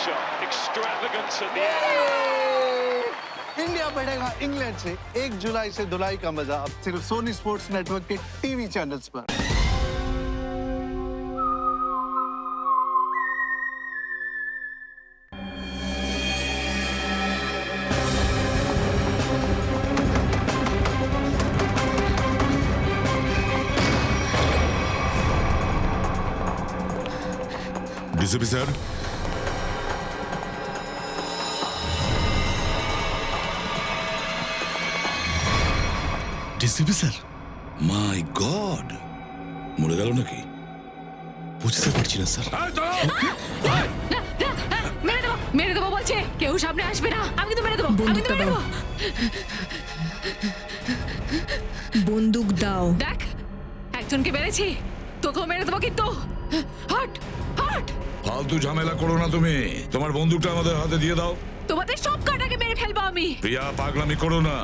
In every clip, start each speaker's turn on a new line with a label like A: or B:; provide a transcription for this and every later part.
A: shot. Extravagance at the end.
B: India बढ़ेगा England से 1 जुलाई से धुलाई का मजा अब सिर्फ सोनी स्पोर्ट्स नेटवर्क के टीवी चैनल्स पर।
C: डीसीपी सर,
D: ডিসিপি স্যার,
C: মাই গড, মরে গেল নাকি?
D: বুঝতে পারছি না স্যার।
E: মেরে দেবো বলছে, কেউ সামনে আসবে না, আমি কিন্তু মেরে দেবো, আমি কিন্তু মেরে দেবো।
F: বন্দুক দাও।
E: দেখ, একজনকে মেরেছি, তোকেও মেরে দেবো কিন্তু। হট হট,
C: ফালতু ঝামেলা করো না তুমি, তোমার বন্দুকটা আমাদের হাতে দিয়ে দাও।
E: তোমাদের সব কটাকে মেরে ফেলবো আমি।
C: প্রিয়া, পাগলামি করো না,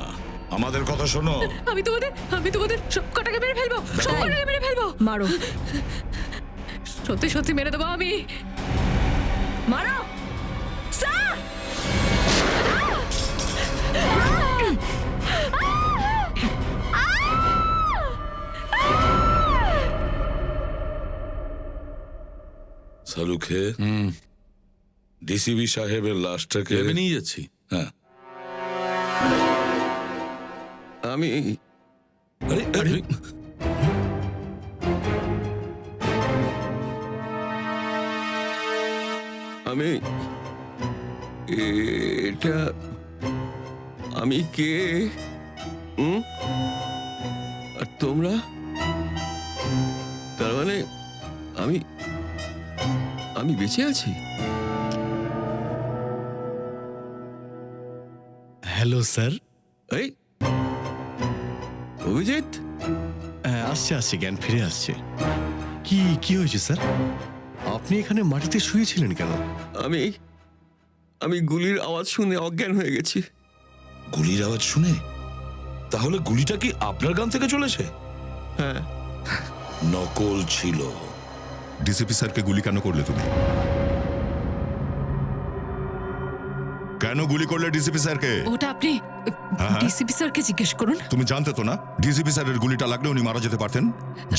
C: আমাদের কথা শোনো।
E: আমি তোমাদের সব কটাকে মেরে ফেলবো, সব কটাকে মেরে ফেলবো।
F: মারো,
E: সত্যি সত্যি মেরে দেবো আমি।
F: মারো স্যার।
C: সালুখে, ডিসিপি সাহেবের লাশটাকে
G: ভেবে নিয়ে যাচ্ছি।
C: হ্যাঁ,
G: আমি
C: আরে আরে
G: আমি এটা আমি কে? আর তোমরা? তার মানে আমি আমি বেঁচে আছি?
D: Hello sir.
G: এই অভিজিৎ,
D: হ্যাঁ, আসছে জ্ঞান ফিরে আসছে। কি হয়েছে স্যার? আপনি এখানে মাটিতে শুয়েছিলেন কেন?
G: আমি গুলির আওয়াজ শুনে অজ্ঞান হয়ে গেছি।
C: গুলির আওয়াজ শুনে? তাহলে গুলিটা কি আপনার গান থেকে চলেছে?
G: হ্যাঁ,
C: নকল ছিল।
H: ডিসিপি স্যারকে গুলি কেন করলে তুমি? কেন গুলি করলে ডিসিপি স্যারকে?
E: ওটা আপনি ডিসিপি স্যারকে জিজ্ঞেস করুন।
H: তুমি জানতে তো না ডিসিপি স্যারের গুলিটা লাগলে উনি মারা যেতে পারতেন?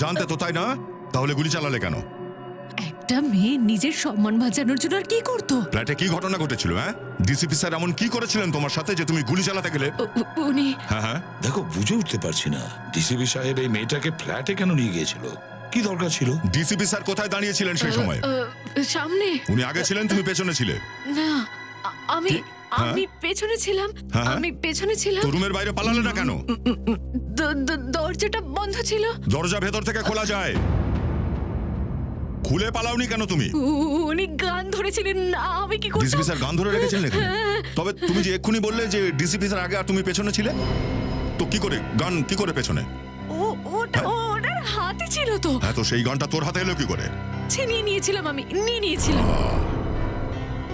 H: জানতে তো, তাই না? তাহলে গুলি চালালে কেন?
E: একটা মেয়ে নিজের সম্মান বাঁচানোর জন্য আর কি করতো?
H: ফ্ল্যাটে কি ঘটনা ঘটেছিল? হ্যাঁ, ডিসিপি স্যার এমন কি করেছিলেন তোমার সাথে যে তুমি গুলি চালাতে গেলে?
E: উনি
H: হ্যাঁ,
C: দেখো, বুঝে উঠতে পারছি না ডিসিপি সাহেব এই মেয়েটাকে ফ্ল্যাটে কেন নিয়ে গিয়েছিল, কি দরকার ছিল?
H: ডিসিপি স্যার কোথায় দাঁড়িয়েছিলেন সেই সময়?
E: সামনে।
H: উনি আগে ছিলেন, তুমি পেছনে ছিলে?
E: না, আমি পেছনে ছিলাম।
H: হ্যাঁ?
E: আমি পেছনে ছিলাম।
H: তো রুমের বাইরে পালালে না কেন?
E: দরজাটা বন্ধ ছিল।
H: দরজা ভেতর থেকে খোলা যায়, খুলে পালাওনি কেন তুমি?
E: উনি গান ধরেছিলেন, না আমি কি করতাম?
H: ডিসিপি স্যার গান ধরে রেখেছিলেন এখানে? তবে তুমি যে এক্ষুনি বললে যে ডিসিপি স্যার আগে আর তুমি পেছনে ছিলে, তো কি করে গান কি করে পেছনে?
E: ওনার হাতে ছিল তো।
H: হ্যাঁ, তো সেই গানটা তোর হাতে এলো কি করে?
E: ছিনিয়ে নিয়েছিলাম, আমি নিয়ে নিয়েছিলাম।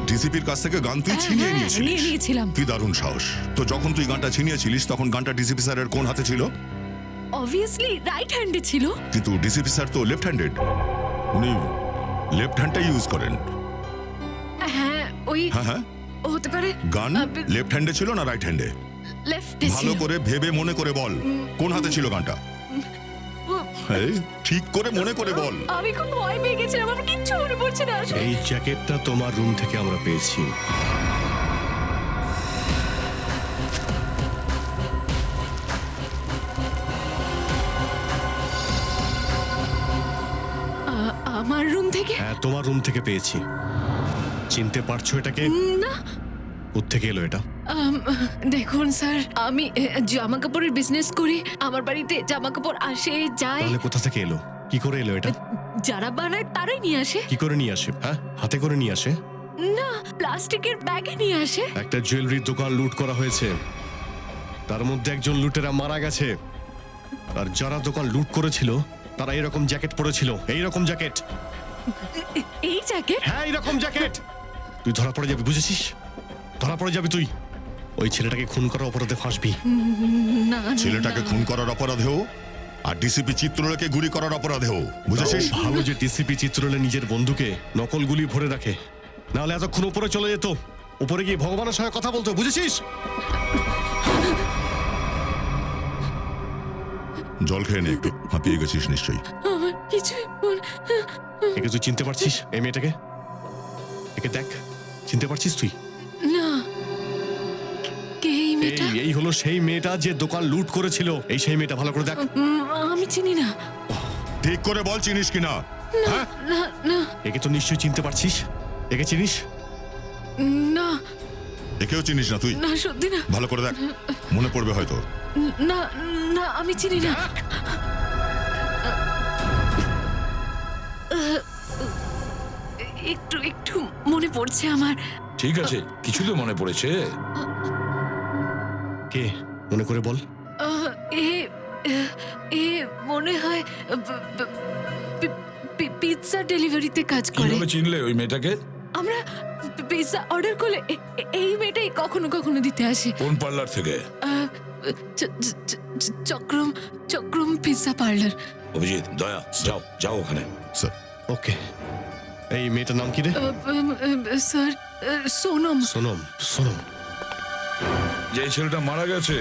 H: ডিসিপির কাছ থেকে গান তুই ছিনিয়ে নিয়েছিলিস?
E: নিয়ে নিয়েছিলাম।
H: কি দারুণ সাহস! তো যখন তুই গানটা ছিনিয়েছিলিস তখন গানটা ডিসিপি স্যারের কোন হাতে ছিল?
E: অবভিয়াসলি রাইট হ্যান্ডে ছিল।
H: কিন্তু ডিসিপি স্যার তো লেফট হ্যান্ডেড, উনি লেফট হ্যান্ডটা ইউজ করেন।
E: হ্যাঁ, ওই
H: হ্যাঁ,
E: হতে পারে।
H: গান লেফট হ্যান্ডে ছিল না রাইট হ্যান্ডে?
E: লেফটে ছিল।
H: ভালো করে ভেবে মনে করে বল, কোন হাতে ছিল গানটা? এই, ঠিক করে মনে করে বল।
E: আমি খুব ভয় পেয়ে গেছিলাম, আমার কিচ্ছু মনে পড়ছে না।
D: এই জ্যাকেটটা তোমার রুম থেকে আমরা পেয়েছি।
E: আমার রুম থেকে?
D: হ্যাঁ, তোমার রুম থেকে পেয়েছি। চিনতে পারছো এটাকে?
E: না।
D: কোত্থেকে এলো এটা?
E: দেখুন স্যার, আমি জামা কাপড়ের বিজনেস করি। আমার বাড়িতে জামা কাপড় আসে যায়।
D: তাহলে কোথা থেকে এলো? কি করে এলো এটা?
E: যারা বানায় তারাই নিয়ে আসে।
D: কি করে নিয়ে আসে? হ্যাঁ, হাতে করে নিয়ে আসে?
E: না, প্লাস্টিকের ব্যাগে নিয়ে আসে।
D: একটা জুয়েলারির দোকান লুট করা হয়েছে, তার মধ্যে একজন লুটেরা মারা গেছে। আর যারা দোকান লুট করেছিল তারা এরকম জ্যাকেট পরেছিল, এইরকম জ্যাকেট।
E: এই জ্যাকেট?
D: হ্যাঁ, এইরকম জ্যাকেট। তুই ধরা পড়ে যাবি, বুঝেছিস? ধরা পড়ে যাবি তুই। ওই ছেলেটাকে খুন করার অপরাধে ফাঁসবি।
E: না,
H: ছেলেটাকে খুন করার অপরাধেও আর ডিসিপি চিত্রলেখকে গুলি করার অপরাধেও, বুঝেছিস?
D: ভালো যে ডিসিপি চিত্রলে নিজের বন্ধুকে নকল গুলি ভরে রাখে, নাহলে এতক্ষণ উপরে চলে যেত, উপরে গিয়ে ভগবানের সঙ্গে কথা বলতো, বুঝেছিস?
H: জল খেয়ে নে একটু, হাঁপিয়ে গেছিস নিশ্চয়ই।
E: আমার কিছুই
D: একে তুই চিনতে পারছিস? এই মেয়েটাকে, একে দেখ, চিনতে পারছিস তুই?
E: না। কে এই মেয়েটা?
D: এই হলো সেই মেয়েটা যে দোকান লুট করেছিল। এই সেই মেয়েটা, ভালো করে দেখ।
E: আমি চিনি না।
H: ঠিক করে বল, চিনিস কিনা? হ্যাঁ,
E: না না
D: একে তো নিশ্চয়ই চিনতে পারছিস। একে চিনিস?
E: না
H: একেও চিনিস না তুই?
E: না, সত্যি না।
H: ভালো করে দেখ, মনে পড়বে হয়তো।
E: না না, আমি চিনি না। একটু একটু মনে পড়ছে আমার।
C: ঠিক আছে, কিছু তো মনে পড়েছে।
D: কে, মনে করে বল।
E: এ এ মনে হয় পিৎজা ডেলিভারিতে কাজ করে।
C: কিভাবে চিনলে ওই মেয়েটাকে?
E: আমরা পিৎজা অর্ডার করলে এই মেয়েটাই কখনো কখনো দিতে আসে।
C: কোন পার্লার থেকে?
E: চক্রম চক্রম পিৎজা পার্লার।
C: অভিজিৎ, দয়া, যাও যাও ওখানে।
H: স্যার,
D: ওকে। এই মেয়েটার নাম কি রে?
E: স্যার, সোনম।
D: সোনম। সোনম,
C: যে ছেলেটা মারা গেছে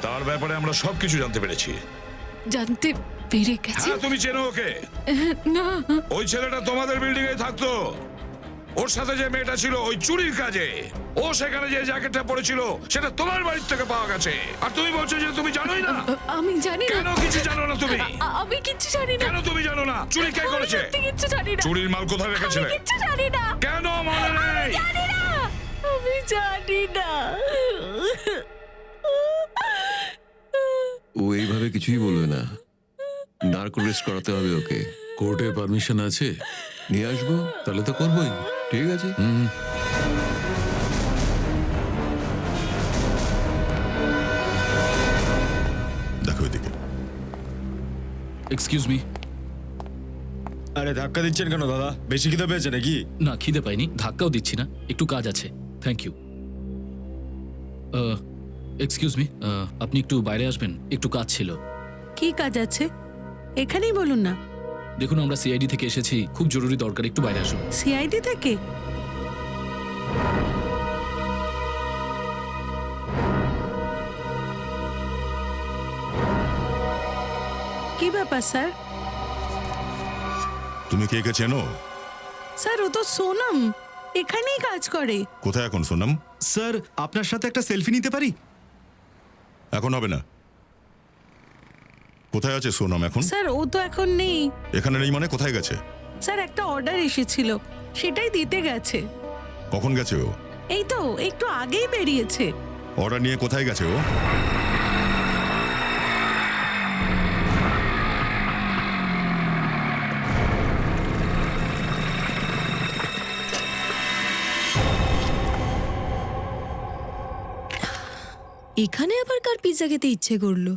C: তার ব্যাপারে আমরা সবকিছু জানতে পেরেছি।
E: জানতে পেরে গেছে?
C: হ্যাঁ, তুমি চেনো ওকে?
E: না।
C: ওই ছেলেটা তোমাদের বিল্ডিং এ থাকতো। ওর সাথে যে মেয়েটা ছিল ওই চুরির কাজে, ও সেখানে যে জ্যাকেটটা পরেছিল সেটা তোমার বাড়ির থেকে পাওয়া গেছে। আর তুমি বলছো যে তুমি জানোই না?
E: আমি জানি না।
C: কেন কিছু জানো না তুমি?
E: আমি কিচ্ছু জানি না।
C: কেন তুমি জানো না? চুরি কে করেছে?
E: আমি কিচ্ছু জানি না।
C: চুরির মাল কোথায় রেখেছিলে?
E: আমি কিচ্ছু জানি না।
C: কেন মনে নেই?
E: জানি না। আমি জানি না।
G: ও এইভাবে কিছুই বলবে না। নার্কো রেস্ট করাতে হবে ওকে।
I: কোর্টের পারমিশন আছে?
G: নিয়ে আসবো, তাহলে তো করবোই। ঠিক আছে।
H: দেখো এদিকে।
I: Excuse me.
J: আরে ধাক্কা দিচ্ছেন কেন দাদা? বেশি খিদে পেয়েছে নাকি?
I: না, খিদে পাইনি, ধাক্কাও দিচ্ছি না, একটু কাজ আছে। Thank you. এক্সকিউজ মি, আপনি একটু বাইরে আসবেন, একটু কাজ ছিল।
F: কি কাজ আছে? এখানেই বলুন না।
I: দেখুন, আমরা সিআইডি থেকে এসেছি, খুব জরুরি দরকার, একটু বাইরে আসুন।
F: সিআইডি থেকে? কি ব্যাপার স্যার?
H: তুমি কে কে চেনো?
F: স্যার, ও তো সোনম, এখানেই কাজ করে।
H: কোথায় এখন সোনাম?
J: স্যার, আপনার সাথে একটা সেলফি নিতে পারি?
H: এখন হবে না। কোথায় আছে সোনাম এখন?
F: স্যার, ও তো এখন নেই।
H: এখানে নেই মানে কোথায় গেছে?
F: স্যার, একটা অর্ডার এসেছিল, সেটাই দিতে গেছে।
H: কখন গেছে ও?
F: এই তো একটু আগেই বেরিয়েছে।
H: অর্ডার নিয়ে কোথায় গেছে ও?
F: এখানে আবার কার পিৎজা খেতে ইচ্ছে করলো?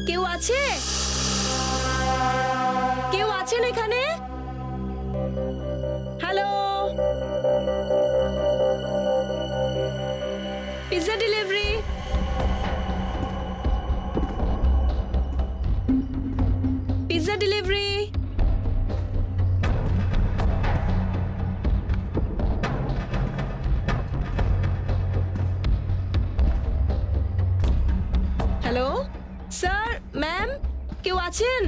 F: কেউ আছে? কেউ আছেন এখানে? Hello, pizza delivery. Pizza delivery. Hello sir, ma'am, কেউ আছেন?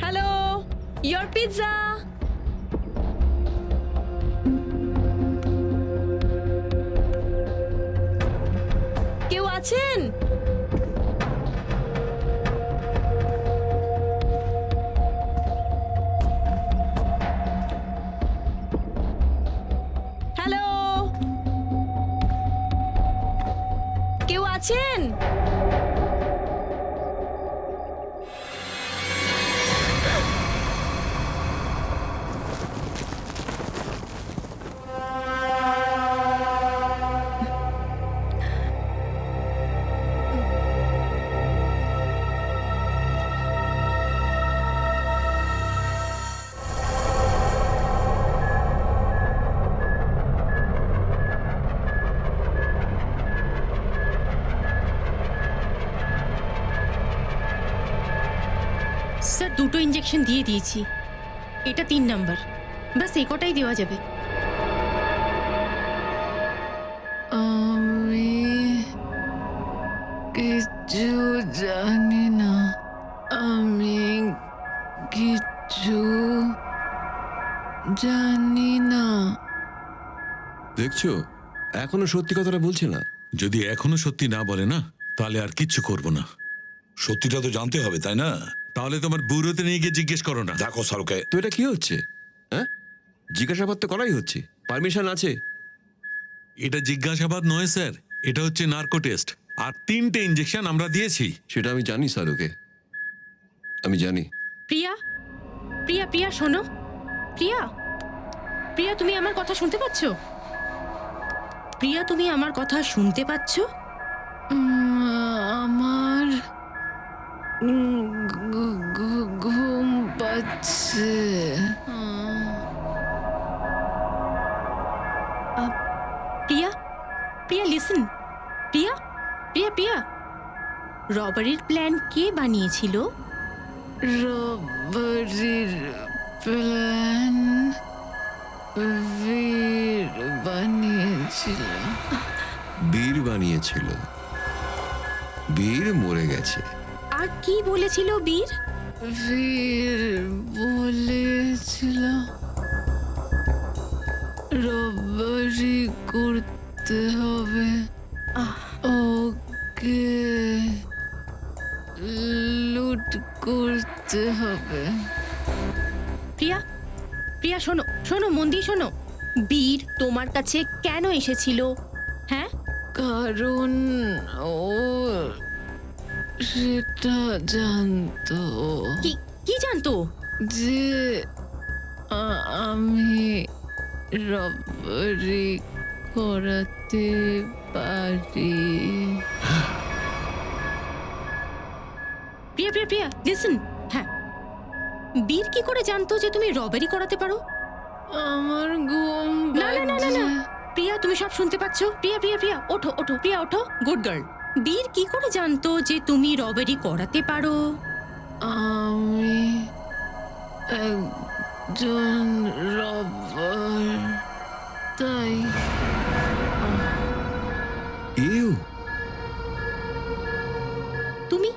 F: Hello, your pizza. কেউ আছেন? হ্যালো, কেউ আছেন?
K: স্যার 2টো ইঞ্জেকশন দিয়ে দিয়েছি, এটা 3 নাম্বার, বাস এই কটাই দেওয়া যাবে।
E: আমি কিছু জানি না, আমি কিছু জানি না।
G: দেখছো এখনো সত্যি কথাটা বলছে না।
C: যদি এখনো সত্যি না বলে না, তাহলে আর কিচ্ছু করব না। সত্যিটা তো জানতে হবে, তাই না? তাহলে তোমার ব্যুরোতে নিয়ে গিয়ে জিজ্ঞেস করো না। দেখো সারুকে।
G: তো এটা কি হচ্ছে? হ্যাঁ, জিজ্ঞাসাবাদ তো করাই হচ্ছে, পারমিশন আছে।
C: এটা জিজ্ঞাসাবাদ নয় স্যার, এটা হচ্ছে নার্কো টেস্ট। আর 3টে ইঞ্জেকশন আমরা দিয়েছি।
G: সেটা আমি জানি সারুকে, আমি জানি।
K: প্রিয়া, প্রিয়া, প্রিয়া শোনো। প্রিয়া, প্রিয়া তুমি আমার কথা শুনতে পাচ্ছ? প্রিয়া তুমি আমার কথা শুনতে পাচ্ছ?
E: আমার ঘুম পাচ্ছে।
K: প্রিয়া, প্রিয়া লিসেন। প্রিয়া, প্রিয়া, প্রিয়া, রবারির প্ল্যান কে বানিয়েছিল?
E: রবারির প্ল্যান বীর বানিয়েছিল।
G: বীর বানিয়েছিল? বীর মরে গেছে।
K: আর কি বলেছিল বীর?
E: বীর বলেছিল রবারি করতে হবে, ওকে লুট করতে হবে।
K: প্রিয়া, প্রিয়া শোনো, শোনো, মন দিয়ে শোনো। বীর তোমার কাছে কেন এসেছিল? হ্যাঁ,
E: কারণ ও সেটা জানতো।
K: কি কি জানতো?
E: যে আমি রবারি করাতে পারি।
K: প্রিয়া, প্রিয়া, প্রিয়া লিসেন। হ্যাঁ, বীর কি করে জানতো যে তুমি রবারি করাতে পারো?
E: আমার ঘুম
K: না না না না না, প্রিয়া তুমি সব শুনতে পাচ্ছ? প্রিয়া, প্রিয়া, প্রিয়া ওঠো, ওঠো, প্রিয়া ওঠো, গুড গার্ল। বীর কি করে জানতো যে তুমি রবারি করাতে পারো?
E: আমি একজন রবার, তাই।
G: এও
K: তুমি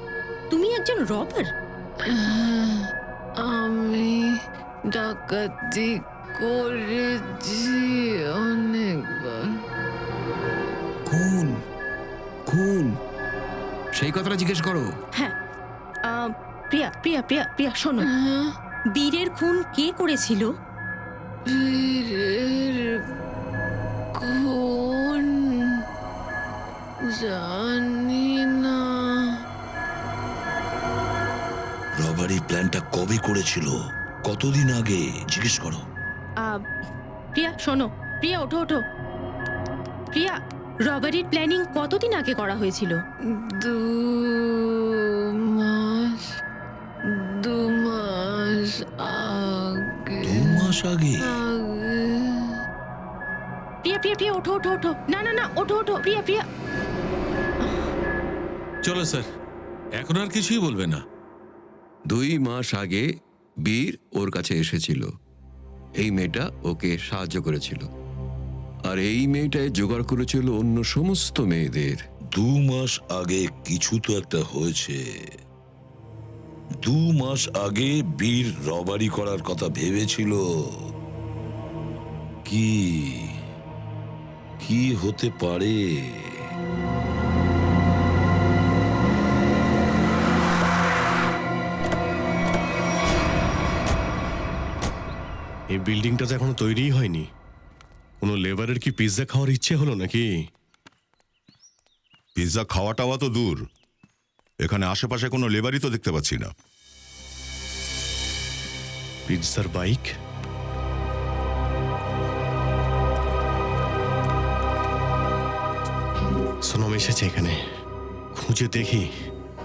K: তুমি একজন রবার?
E: আমি ডাকাতি করেছি অনেকবার।
G: খুন? খুন? সেই কথাটা জিজ্ঞেস করো।
K: হ্যাঁ, প্রিয়া, প্রিয়া, প্রিয়া, প্রিয়া শোনো। বীরের খুন কে করেছিল?
E: বীরের খুন জানি না।
C: রবারি প্ল্যানটা কবে করেছিল, কতদিন আগে, জিজ্ঞেস করো।
K: প্রিয়া শোনো, প্রিয়া ওঠো, ওঠো। প্রিয়া, রবারির প্ল্যানিং কতদিন আগে করা হয়েছিল?
E: 2 মাস আগে।
C: 2 মাস আগে?
K: প্রিয়া, প্রিয়া, প্রিয়া ওঠো, ওঠো, ওঠো। না না না, ওঠো, ওঠো, প্রিয়া, প্রিয়া।
C: চলো স্যার, এখন আর কিছুই বলবে না।
G: 2 মাস আগে বীর ওর কাছে এসেছিল, এই মেয়েটা ওকে সাহায্য করেছিল, আর এই মেয়েটাই জোগাড় করেছিল অন্য সমস্ত মেয়েদের।
C: 2 মাস আগে কিছু তো একটা হয়েছে। 2 মাস আগে বীর রবারি করার কথা ভেবেছিল। কি কি হতে পারে?
D: এই বিল্ডিংটা তো এখনো তৈরিই হয়নি। কোনো লেবারের কি পিৎজা খাওয়ার ইচ্ছে হলো নাকি?
H: পিৎজা খাওয়া টাওয়া তো দূর, এখানে আশেপাশে কোনো লেবারই তো দেখতে পাচ্ছি না।
D: পিৎজার বাইক? সোনম এসেছে এখানে, খুঁজে দেখি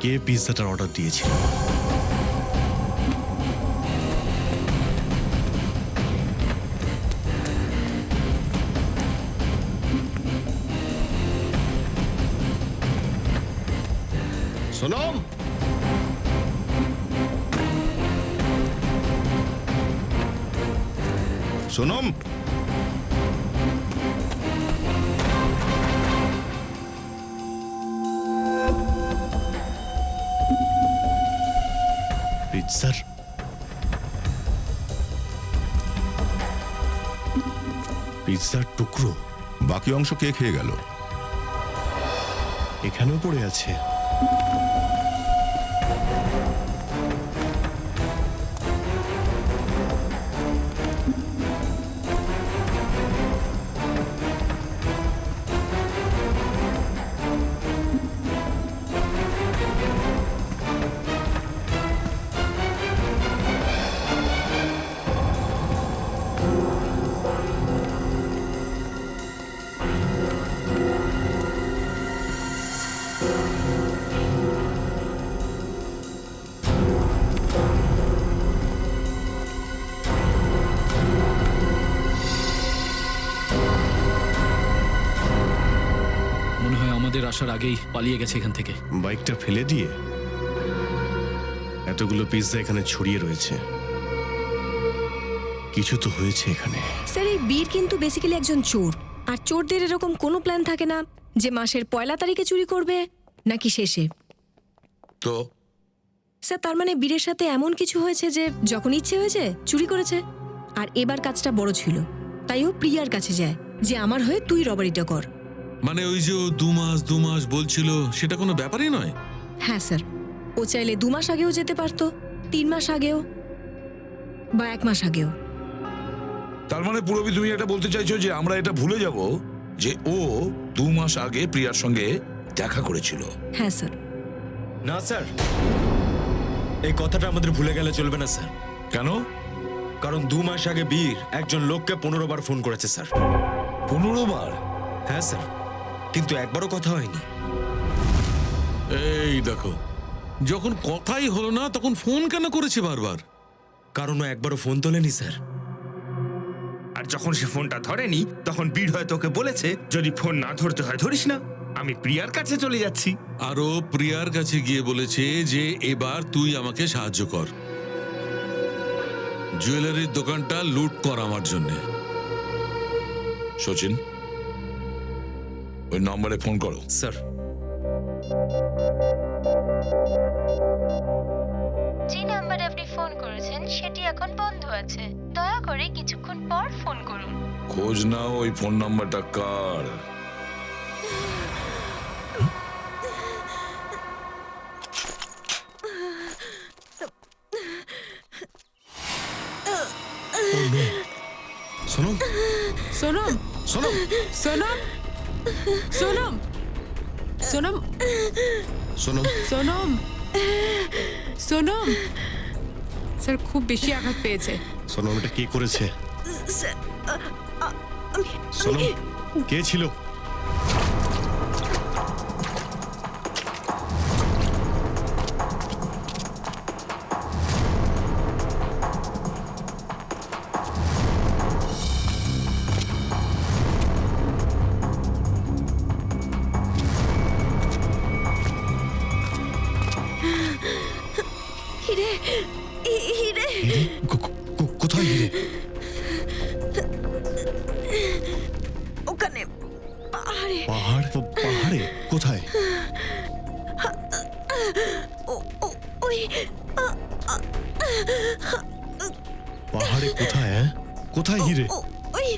D: কে পিৎজাটার অর্ডার দিয়েছিল। সোনম,
H: সোনম,
D: পিৎজার পিৎজার টুকরো
H: বাকি অংশ কে খেয়ে গেল?
D: এখানেও পড়ে আছে।
I: মনে হয় আমাদের আসার আগেই পালিয়ে গেছে এখান থেকে।
D: বাইকটা ফেলে দিয়ে এতগুলো পিৎজা এখানে ছড়িয়ে রয়েছে। কিছু তো হয়েছে এখানে।
L: স্যার এই বীর কিন্তু বেসিক্যালি একজন চোর, আর চোরদের এরকম কোনো প্ল্যান থাকে না যে মাসের 1লা তারিখে চুরি করবে নাকি শেষে।
C: তো
L: স্যার তার মানে বীরের সাথে এমন কিছু হয়েছে যে যখন ইচ্ছে হয়েছে চুরি করেছে, আর এবার কাজটা বড় ছিল তাই ও প্রিয়ার কাছে যায় যে আমার হয়ে তুই রবারিটা কর।
M: মানে ওই যে ও 2 মাস বলছিল, সেটা কোনো ব্যাপারই নয়।
L: হ্যাঁ স্যার, ও চাইলে 2 মাস আগেও যেতে পারতো, 3 মাস আগেও, বা 1 মাস আগেও।
C: তার মানে পুরবি তুমি এটা বলতে চাইছো যে আমরা এটা ভুলে যাব যে ও 2 মাস আগে প্রিয়ার সঙ্গে দেখা করেছিল?
L: হ্যাঁ স্যার।
J: না স্যার, এই কথাটা আমাদের ভুলে গেলে চলবে না স্যার।
C: কেন?
J: কারণ 2 মাস আগে বীর একজন লোককে 15 বার ফোন করেছে স্যার।
C: 15 বার?
J: হ্যাঁ স্যার, কিন্তু একবারও কথা হয়নি।
M: এই দেখো, যখন কথাই হলো না তখন ফোন কেন করেছে বারবার?
J: কারণ ও একবারও ফোন তোলেনি স্যার।
N: আর যখন সে ফোনটা ধরেনি তখন বীর হয়তো ওকে বলেছে যদি ফোন না ধরতে হয় ধরিস না, আমি প্রিয়ার কাছে চলে যাচ্ছি।
M: আর ও প্রিয়ার কাছে গিয়ে বলেছে যে এবার তুই আমাকে সাহায্য কর, জুয়েলারির দোকানটা লুট কর আমার জন্য।
C: সচিন, ওই নম্বরে ফোন করো।
J: স্যার।
O: যে নাম্বারে আপনি ফোন করেছেন সেটি এখন বন্ধ আছে, দয়া করে কিছুক্ষণ পর ফোন করুন।
C: খোঁজ নাও ওই ফোন নাম্বারটা কার।
D: সোনম,
F: সোনম,
D: সোনম,
F: সোনম, সোনম, সোনম,
D: সোনম,
F: সোনম, সোনম। স্যার খুব বেশি আঘাত পেয়েছে।
D: সোনম, এটা কে করেছে? সোনম, কে ছিল?
L: হিরে, হিরে,
D: হিরে? কোথায় হিরে?
L: ওখানে পাহাড়ে।
D: পাহাড়ে? কোথায়?
L: ওই
D: পাহাড়ে কোথায়? হ্যাঁ, কোথায় হিরে?
L: ওই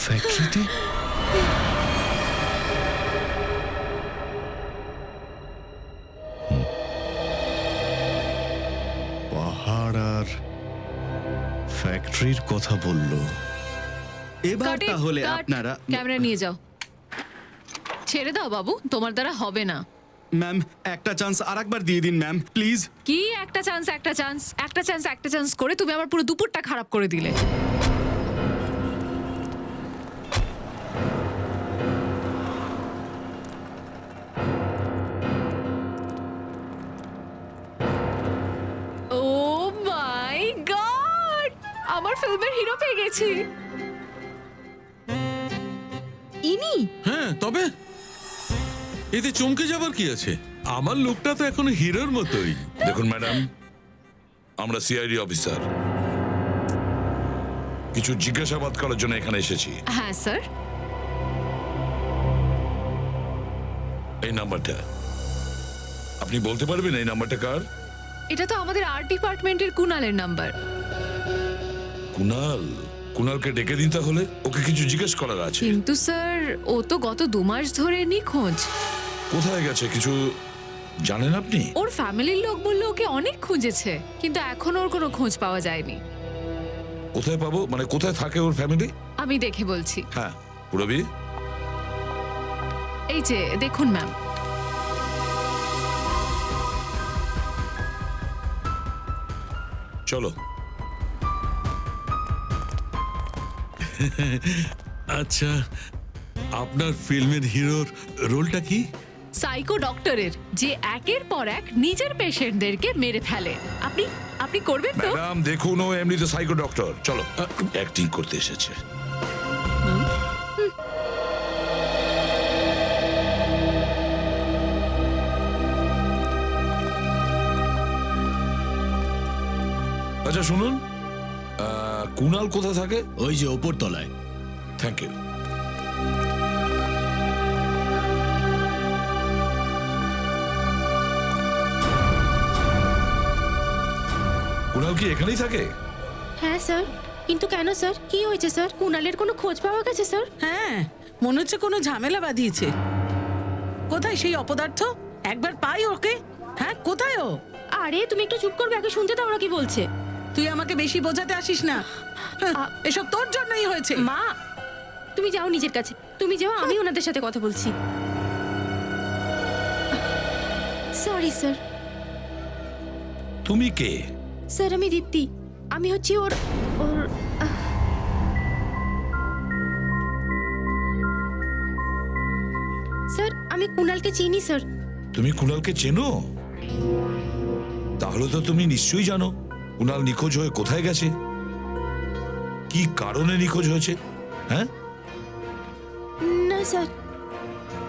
D: ফ্যাক্টরিতে? পাহাড় আর ফ্যাক্টরির কথা বললো।
B: এবার তাহলে আপনারা
E: ক্যামেরা নিয়ে যাও। ছেড়ে দাও বাবু, তোমার দ্বারা হবে না।
B: ম্যাম একটা চান্স আরেকবার দিয়ে দিন ম্যাম প্লিজ।
E: কি একটা চান্স, একটা চান্স, একটা চান্স, একটা চান্স করে তুমি আমার পুরো দুপুরটা খারাপ করে দিলে। ও মাই গড, আমার ফিল্মের হিরো পেয়ে গেছি।
L: ইনি?
M: হ্যাঁ, তবে এতে চমকে যাবার কি আছে? আমার লোকটা তো এখনো হিরোর মতোই।
C: দেখুন ম্যাডাম, আমরা সিআইডি অফিসার, কিছু জিজ্ঞাসাবাদ করার জন্য এখানে এসেছি।
E: হ্যাঁ স্যার।
C: এই নাম্বারটা আপনি বলতে পারবেন এই নাম্বারটা কার?
E: এটা তো আমাদের আর্ট ডিপার্টমেন্টের কুনালের নাম্বার।
C: কুনাল? কুনালকে ডেকে দিন তাহলে, ওকে কিছু জিজ্ঞেস করার আছে।
E: কিন্তু স্যার ও তো গত 2 মাস ধরে নিখোঁজ।
C: কোথায় গেছে কিছু জানেন আপনি?
E: ওর ফ্যামিলির লোক বললো ওকে অনেক খুঁজেছে, কিন্তু এখন ওর কোনো খোঁজ পাওয়া যায়নি।
C: কোথায় পাবো, মানে কোথায় থাকে ওর ফ্যামিলি?
E: আমি দেখে বলছি।
C: হ্যাঁ পুরবি,
E: এই যে দেখুন ম্যাম।
C: চলো।
M: আচ্ছা, আপনার ফিল্মের হিরোর রোলটা কি?
E: সাইকো ডক্টরের, যে একের পর এক নিজের পেশেন্টদেরকে মেরে ফেলে। আপনি আপনি করবেন তো?
C: ম্যাডাম দেখুন, ও এমনিতে সাইকো ডক্টর। চলো, অ্যাক্টিং করতে এসেছে। আচ্ছা শুনুন, কুনাল কোথায় থাকে?
J: ওই যে ওপর তলায়।
C: Thank you. কুনাল কি এখানেই থাকে?
K: হ্যাঁ স্যার। কিন্তু কেন স্যার, কি হয়েছে স্যার? কুনালের কোনো খোঁজ পাওয়া গেছে স্যার?
F: হ্যাঁ, মনে হচ্ছে কোনো ঝামেলা বাঁধিয়েছে। কোথায় সেই অপদার্থ? একবার পাই ওকে। হ্যাঁ, কোথায় ও?
K: আরে তুমি একটু চুপ করবে, আগে শুনতে দাও ওরা কি বলছে।
F: তুই আমাকে বেশি বোঝাতে আসিস না। এসব তোর জন্যই হয়েছে।
K: মা, তুমি যাও নিজের কাছে, তুমি যাও, আমি ওনাদের সাথে কথা বলছি। Sorry sir.
C: তুমি কে?
K: স্যার আমি দীপ্তি, আমি হচ্ছি ওর ওর স্যার আমি কুনালকে চিনি স্যার।
C: তুমি কুনালকে চেনো? তাহলে তো তুমি নিশ্চয়ই জানো কুনাল নিখোঁজ হয়ে কোথায় গেছে, কি কারণে নিখোঁজ হয়েছে। হ্যাঁ
K: না স্যার,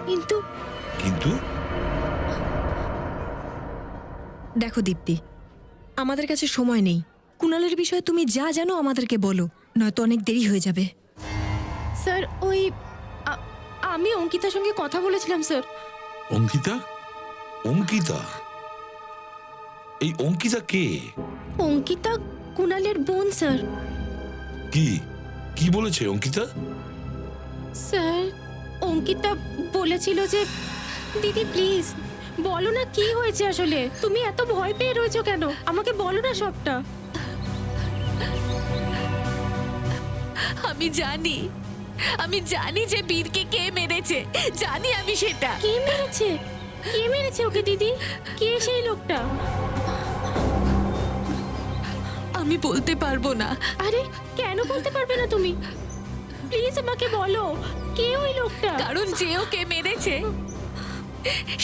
K: কিন্তু
C: কিন্তু
L: দেখো দীপ্তি, আমাদের কাছে সময় নেই। কুনালের বিষয়ে তুমি যা জানো আমাদেরকে বলো, নয়তো অনেক দেরি হয়ে যাবে।
K: স্যার ওই আমি অঙ্কিতার সঙ্গে কথা বলেছিলাম স্যার।
M: অঙ্কিতা?
C: অঙ্কিতা? এই অঙ্কিতা কে?
K: অঙ্কিতা কুনালের বোন স্যার।
C: কি কি বলেছে অঙ্কিতা?
K: স্যার অঙ্কিতা বলেছিল যে দিদি প্লিজ বলো না কি হয়েছে আসলে, তুমি এত ভয় পেয়ে রয়েছো কেন, আমাকে বলো না সবটা।
E: আমি জানি যে বীরকে কে মেরেছে, জানি আমি সেটা।
K: কে মেরেছে? কে মেরেছে ওকে দিদি? কে সেই লোকটা?
E: আমি বলতে পারবো না।
K: আরে কেন বলতে পারবে না তুমি? প্লিজ আমাকে বলো কে ওই লোকটা।
E: কারণ যে ওকে মেরেছে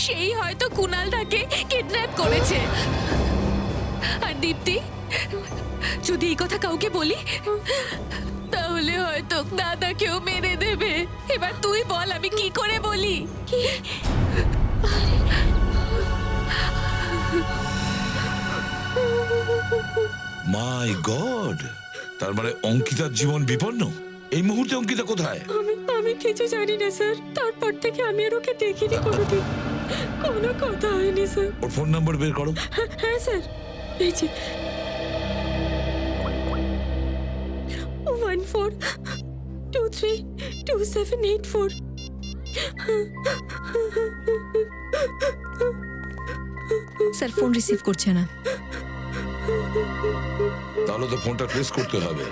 E: সেই হয়তো কুনাল তাকে কিডন্যাপ করেছে। আর দীপ্তি, যদি এই কথা কাউকে বলি তাহলে হয়তো দাদাকেও মেরে দেবে। এবার তুই বল আমি কি করে বলি?
C: মাই গড, তার মানে অঙ্কিতার জীবন বিপন্ন। এই মুহূর্তে অঙ্কিতা কোথায়?
K: আমি কিছু জানি না স্যার, তারপর থেকে আমি আর ওকে দেখিনি কোনোদিন, কোনো কথা হয়নি স্যার।
C: ওর ফোন নাম্বার বের করো।
K: হ্যাঁ স্যার, এই যে 14232784।
L: স্যার ফোন রিসিভ করছে না।
C: তাহলে তো ফোনটা ট্রেস করতে হবে।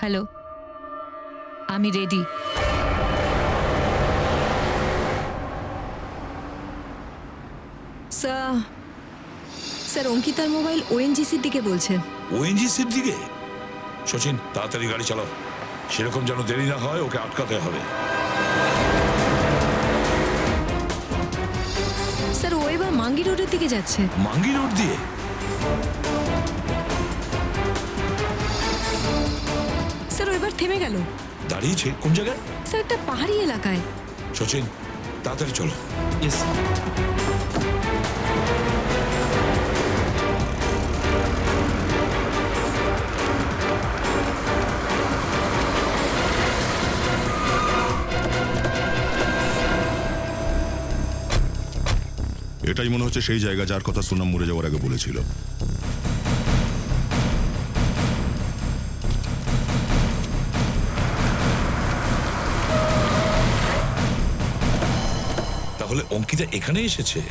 L: হ্যালো, আমি রেডি। স্যার অঙ্কিতার মোবাইল ওএনজিসির দিকে বলছে।
C: ওএনজিসির দিকে? সচিন, তাড়াতাড়ি গাড়ি চালাও, সেরকম যেন দেরি না হয়, ওকে আটকাতে হবে।
L: স্যার ও এবার মাঙ্গি রোডের দিকে যাচ্ছে।
C: মাঙ্গি রোড দিয়ে?
L: স্যার ও এবার থেমে গেল।
C: দাঁড়িয়েছে কোন জায়গায়?
L: স্যার একটা পাহাড়ি এলাকায়।
C: সচিন, তাড়াতাড়ি চলো।
H: এটাই মনে হচ্ছে সেই জায়গা যার কথা সুনাম মরে যাওয়ার আগে বলেছিল।
C: তাহলে অঙ্কিতা এখানে এসেছে?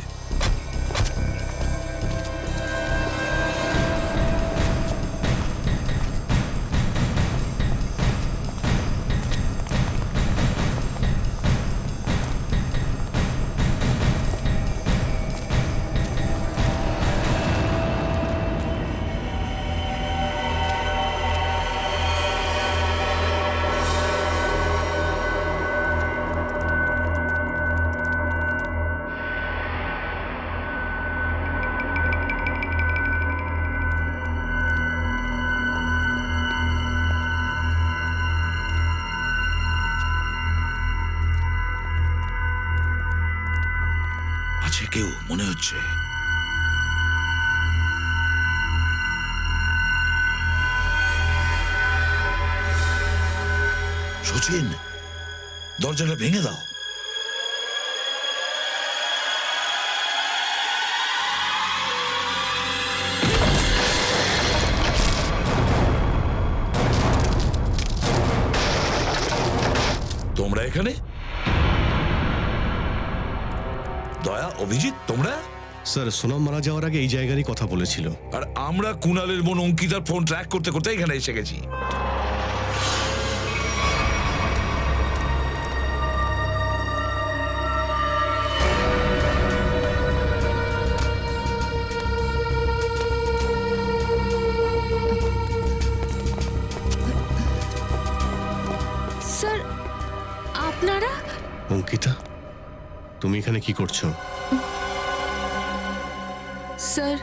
C: আছে কেউ মনে হচ্ছে। সচিন, দরজাটা ভেঙে দাও। তোমরা এখানে? দয়া, অভিজিৎ, তোমরা?
D: স্যার সোনাম মারা যাওয়ার আগে এই জায়গারই কথা বলেছিল।
C: আর আমরা কুণালের বোন অঙ্কিতার ফোন ট্র্যাক করতে করতে এখানে এসে গেছি।
E: স্যার আপনারা?
D: অঙ্কিতা, তুমি এখানে কি করছো?
E: স্যার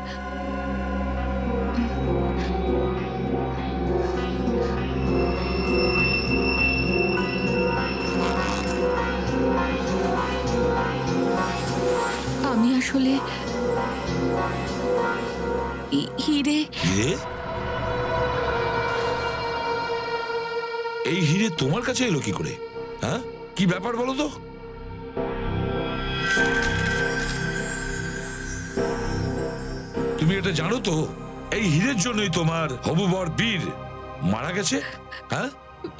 E: আমি আসলে হিরে।
C: হিরে? এই হিরে তোমার কাছে এলো কি করে? হ্যাঁ, কি ব্যাপার বলো তো? তুমি এটা জানো তো এই হীরের জন্যই তোমার হবু বর বীর মারা গেছে? হ্যাঁ,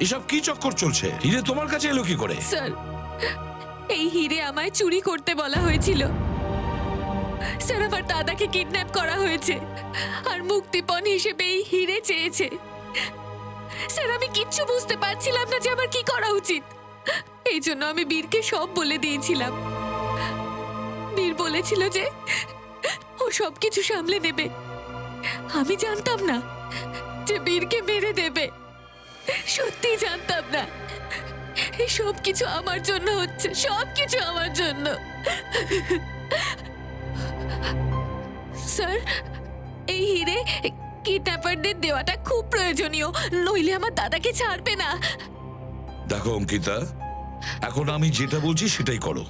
C: এসব কি চক্কর চলছে? হিরে তোমার কাছে এলো কি করে?
E: স্যার এই হিরে আমায় চুরি করতে বলা হয়েছিল। স্যার আমার দাদাকে কিডন্যাপ করা হয়েছে আর মুক্তিপণ হিসেবে এই হিরে চেয়েছে। স্যার আমি কিচ্ছু বুঝতে পারছিলাম না যে আমার কি করা উচিত। এই জন্য আমি বীরকে সব বলে দিয়েছিলাম। বীর বলেছিল যে ও সবকিছু সামলে নেবে। আমি জানতাম না যে বীরকে মেরে দেবে। সত্যি জানতাম না। এই সবকিছু আমার জন্য হচ্ছে, সবকিছু আমার জন্য। স্যার এই হিরে কিডন্যাপারদের দেওয়াটা খুব প্রয়োজনীয়, নইলে আমার দাদাকে ছাড়বে না।
C: দেখো অঙ্কিতা, এখন আমি যেটা বলছি সেটাই করো।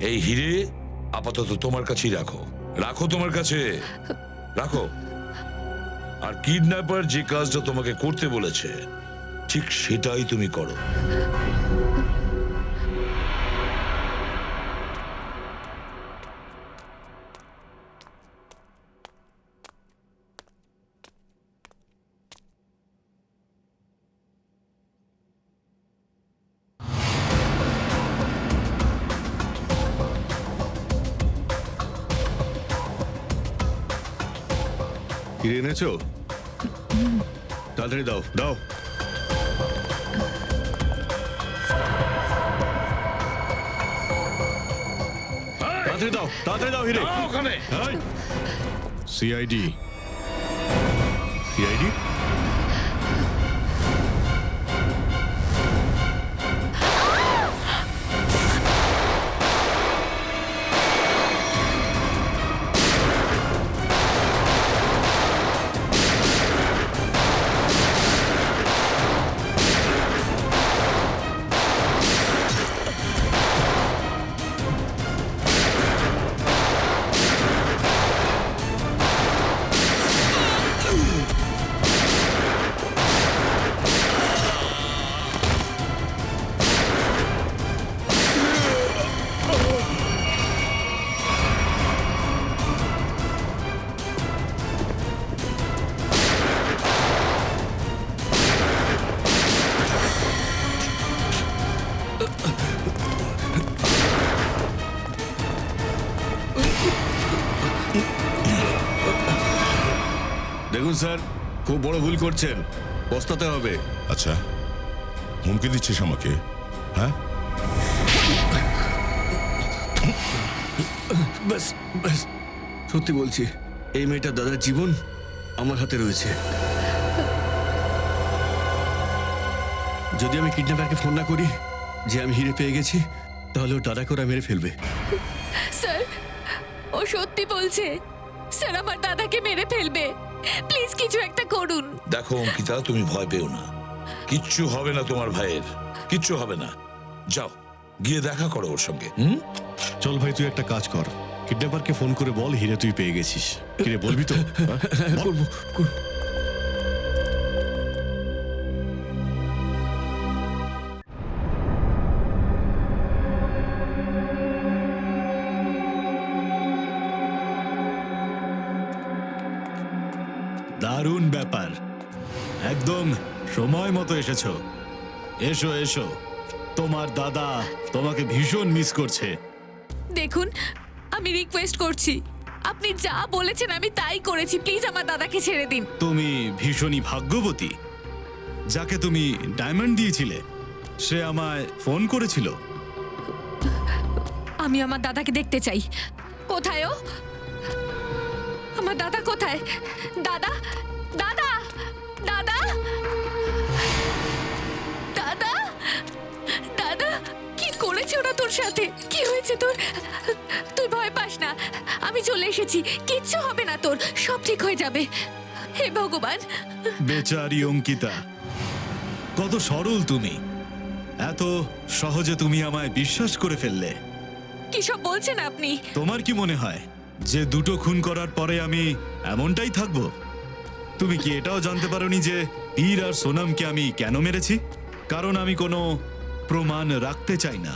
C: এই হিরে আপাতত তোমার কাছেই রাখো, রাখো তোমার কাছে, রাখো। আর কিডন্যাপার যে কাজটা তোমাকে করতে বলেছে ঠিক সেটাই তুমি করো।
D: হিরে এনেছো? তাড়াতাড়ি দাও, দাও। তাড়াতাড়ি দাও হিরে
C: ওখানে
D: সিআইডি সিআইডি
J: দেখুন স্যার, খুব বড় ভুল করছেন, পস্তাতে হবে।
H: আচ্ছা, হুমকি দিচ্ছিস আমাকে? হ্যাঁ,
J: ব্যাস ব্যাস, সত্যি বলছি, এই মেয়েটার দাদার জীবন আমার হাতে রয়েছে। যদি আমি কিডন্যাপারকে ফোন না করি যে আমি হিরে পেয়ে গেছি, তাহলে ও দাদাকে ওরা মেরে ফেলবে।
E: স্যার, ও সত্যি বলছে। স্যার, আমার দাদাকে মেরে ফেলবে। প্লিজ কিছু একটা করুন।
C: দেখো অঙ্কিতা, তুমি ভয় পেও না, কিচ্ছু হবে না তোমার ভাইয়ের, কিচ্ছু হবে না। যাও গিয়ে দেখা করো ওর সঙ্গে।
D: চল ভাই, তুই একটা কাজ কর, কিডন্যাপারকে ফোন করে বল হিরে তুই পেয়ে গেছিস। কিরে, বলবি তো?
J: করবো।
P: দারুণ ব্যাপার, একদম সময় মতো এসেছো। এসো এসো, তোমার দাদা তোমাকে ভীষণ মিস করছে।
E: দেখুন, আমি রিকোয়েস্ট করছি, আপনি যা বলেছেন আমি তাই করেছি। প্লিজ আমার দাদাকে ছেড়ে দিন।
P: তুমি ভীষণই ভাগ্যবতী। যাকে তুমি ডায়মন্ড দিয়েছিলে সে আমায় ফোন করেছিল।
E: আমি আমার দাদাকে দেখতে চাই। কোথায় ও? আমার দাদা কোথায়? দাদা, দাদা, দাদা, দাদা, দাদা, কি করেছে ওরা তোর সাথে? কি হয়েছে তোর? তুই ভয় পাস না, আমি চলে এসেছি, কিচ্ছু হবে না তোর, সব ঠিক হয়ে যাবে। হে ভগবান।
P: বেচারি অঙ্কিতা, কত সরল তুমি, এত সহজে তুমি আমায় বিশ্বাস করে ফেললে।
E: কি সব বলছেন আপনি?
P: তোমার কি মনে হয় যে দুটো খুন করার পরে আমি এমনটাই থাকবো? তুমি কি এটাও জানতে পারোনি যে বীর আর সোনামকে আমি কেন মেরেছি? কারণ আমি কোনো প্রমাণ রাখতে চাই না।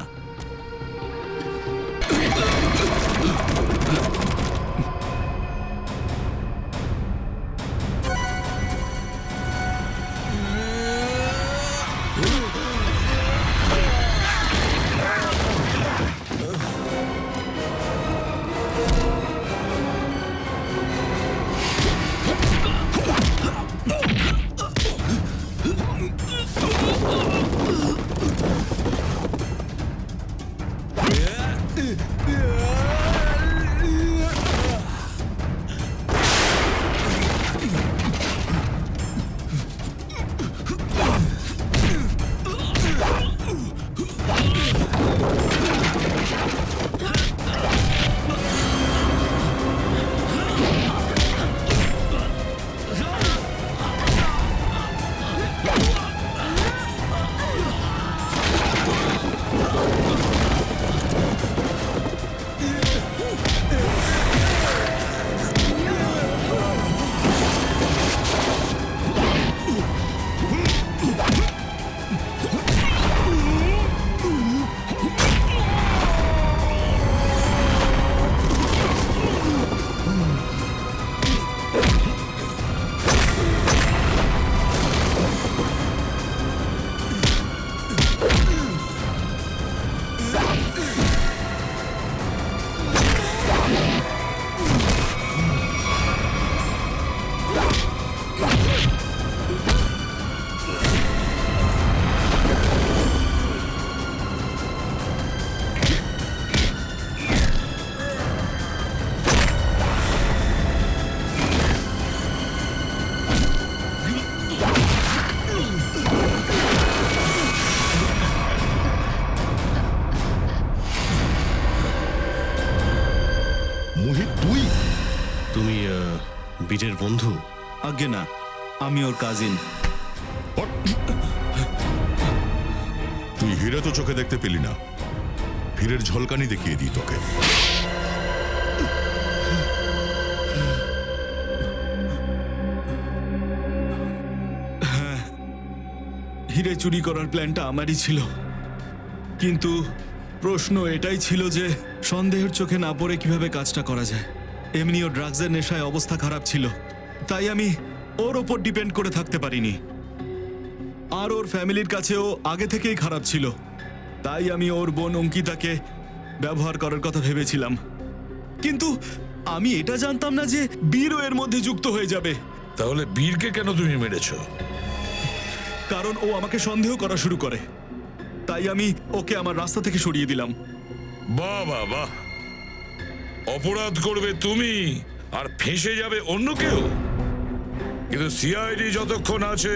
D: হীরের বন্ধু?
P: আজ্ঞে না, আমি ওর কাজিন।
H: তুই হিরে তো চোখে দেখতে পেলি না, হীরের ঝলকানি দেখিয়ে দিই তোকে।
P: হিরে চুরি করার প্ল্যানটা আমারই ছিল, কিন্তু প্রশ্ন এটাই ছিল যে সন্দেহের চোখে না পড়ে কিভাবে কাজটা করা যায়। এমনিও ড্রাগসের নেশায় অবস্থা খারাপ ছিল, তাই আমি ওর ওপর ডিপেন্ড করে থাকতে পারিনি। আর ওর ফ্যামিলির কাছেও আগে থেকেই খারাপ ছিল, তাই আমি ওর বোন অঙ্কিতাকে ব্যবহার করার কথা ভেবেছিলাম। কিন্তু আমি এটা জানতাম না যে বীরও এর মধ্যে যুক্ত হয়ে যাবে।
C: তাহলে বীরকে কেন তুমি মেরেছো?
P: কারণ ও আমাকে সন্দেহ করা শুরু করে, তাই আমি ওকে আমার রাস্তা থেকে সরিয়ে দিলাম।
C: বাহ বাহ বাহ, অপরাধ করবে তুমি আর ফেঁসে যাবে অন্য কেউ, কিন্তু সিআইডি যতক্ষণ আছে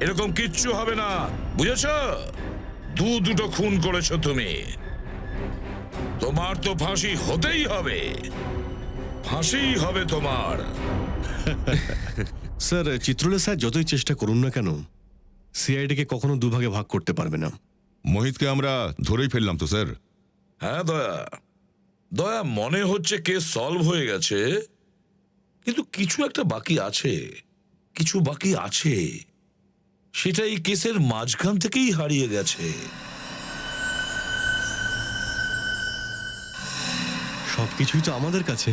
C: এরকম কিচ্ছু হবে না, বুঝেছ? দুটো খুন করেছো তুমি, তোমার তো ফাঁসি হতেই হবে, ফাঁসি হবে তোমার।
D: স্যার, চিত্রলেখা স্যার যতই চেষ্টা করুন না কেন, সিআইডিকে কখনো দুভাগে ভাগ করতে পারবে না।
H: মোহিতকে আমরা ধরেই ফেললাম তো স্যার।
C: হ্যাঁ দয়া, দয়া মনে হচ্ছে কেস সলভ হয়ে গেছে, কিন্তু কিছু একটা বাকি আছে, কিছু বাকি আছে, সেটা এই কেসের মাঝখান থেকেই হারিয়ে গেছে।
D: সবকিছুই তো আমাদের কাছে,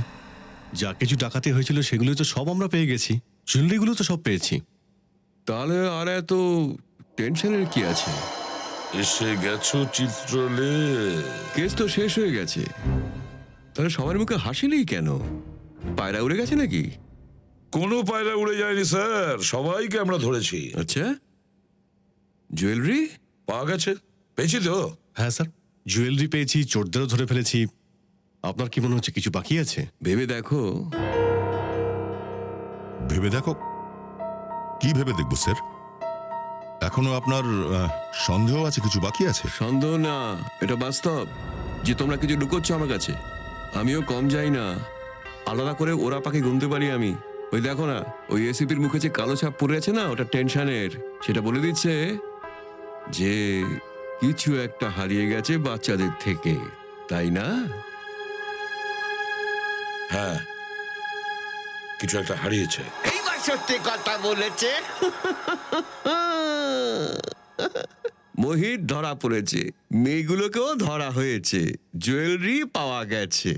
D: যা কিছু ডাকাতি হয়েছিল সেগুলো তো সব আমরা পেয়ে গেছি, জুয়েলারিগুলো তো সব পেয়েছি।
G: তাহলে আর এত টেনশনের কি আছে?
C: এসে গেছো চিত্রলে,
G: কেস তো শেষ হয়ে গেছে, তাহলে সবার মুখে হাসি নেই কেন? পায়রা উড়ে গেছে নাকি?
C: কোনো পায়রা উড়ে যায়নি স্যার, সবাইকে আমরা ধরেছি।
G: আচ্ছা, জুয়েলারি
C: পাওয়া গেছে? পেয়েছি তো?
D: হ্যাঁ স্যার, জুয়েলারি পেয়েছি, চোরদেরও ধরে ফেলেছি। আপনার কি মনে হচ্ছে কিছু বাকি আছে?
G: ভেবে দেখো।
H: ভেবে দেখো? কি ভেবে দেখবো স্যার? এখনো আপনার সন্দেহ আছে কিছু বাকি আছে?
G: সন্দেহ না, এটা বাস্তব যে তোমরা কিছু লুকোচ্ছ আমার কাছে। আমিও কম যাই না, আলাদা করে ওরা পাখি গুনতে পারি আমি। ওই দেখো না, ওই এসিপির মুখে যে কালো ছাপ পড়ে আছে না, ওটা টেনশনের। সেটা বলে দিচ্ছে যে কিছু একটা হারিয়ে গেছে বাচ্চাদের থেকে, তাই না?
C: হ্যাঁ, কিছু একটা হারিয়েছে।
J: এইবার সত্যি কথা বলেছে।
G: মোহিত ধরা পড়েছে, মেয়েগুলোকেও ধরা হয়েছে, জুয়েলারি পাওয়া গেছে,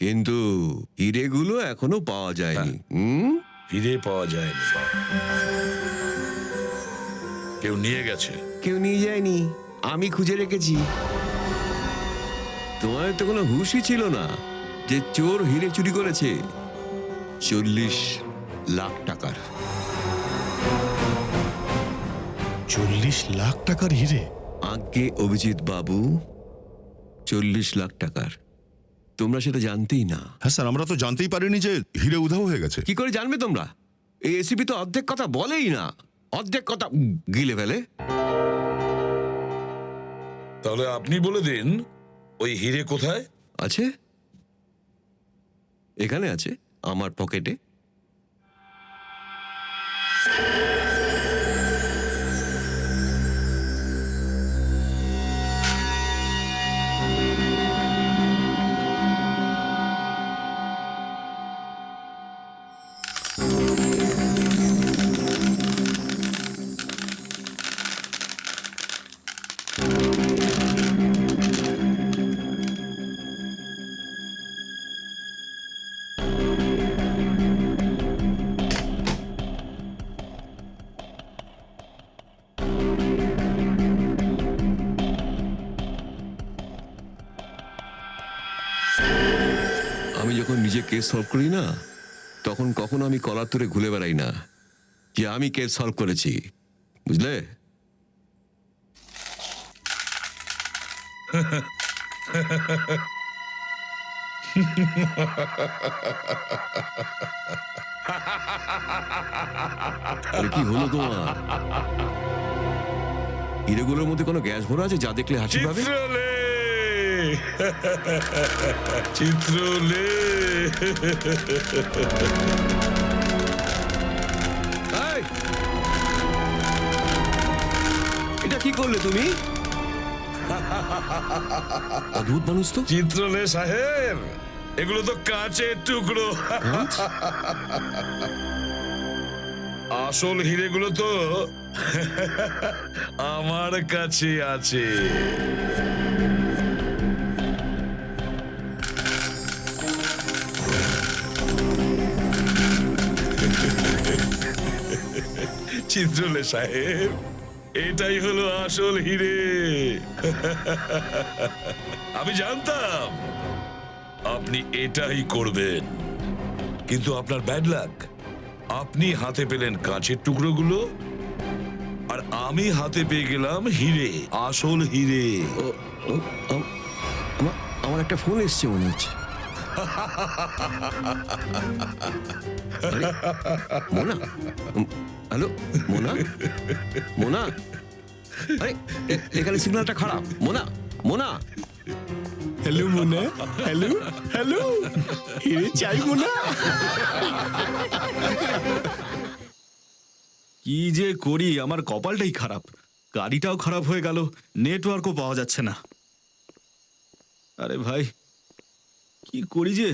G: কিন্তু হিরেগুলো এখনো পাওয়া যায়নি।
C: হিরে পাওয়া যায়নি, কেউ নিয়ে গেছে।
G: কেউ নিয়ে যায়নি, আমি খুঁজে রেখেছি। তোমার তো কোনো হুঁশই ছিল না যে চোর হিরে চুরি করেছে 40 লাখ টাকার।
D: 40 লাখ টাকার হিরে?
G: আগে অভিজিৎ বাবু, 40 লাখ টাকার। তোমরা সেটা জানতেই না।
H: হ্যাঁ স্যার, আমরা তো জানতেই পারিনি যে হিরে উধাও হয়ে গেছে।
G: কি করে জানবে তোমরা? এই এসিপি তো অর্ধেক কথা বলেই না, অর্ধেক কথা গিলে ফেলে।
C: তাহলে আপনি বলে দিন, ওই হিরে কোথায়
G: আছে? এখানে আছে, আমার পকেটে। আমি যখন নিজে কেস সলভ করি না, তখন কখনো আমি কলার তুলে ঘুরে বেড়াই না যে আমি কেস সলভ করেছি, বুঝলে? আরে কি হলো তোমার? হিরেগুলোর মধ্যে কোনো গ্যাস ভরা আছে যা দেখলে হাসি পাবে?
C: চিত্রলে চিত্রলে
J: এই! এটা কি করলে তুমি? অদ্ভুত মানুষ তো।
C: চিত্রলে সাহেব, এগুলো তো কাঁচের টুকরো। আসল হিরেগুলো তো আমার কাছে আছে। চিত্রলে সাহেব, এটাই হলো আসল হিরে। আমি জানতাম আপনি এটাই করবেন, কিন্তু আপনার ব্যাড লাক, আপনি হাতে পেলেন কাঁচের টুকরোগুলো আর আমি হাতে পেয়ে গেলাম হিরে, আসল হিরে।
J: আমার একটা ফোন এসছে মনে হচ্ছে। মোনা, হ্যালো মোনা, মোনা, আরে এখানে সিগন্যালটা খারাপ। Mona, Mona,
D: hello Mona, hello hello, হিরে চাই মোনা।
P: কি যে করি, আমার কপালটাই খারাপ। গাড়িটাও খারাপ হয়ে গেল, নেটওয়ার্কও পাওয়া যাচ্ছে না। আরে ভাই, কি করি যে।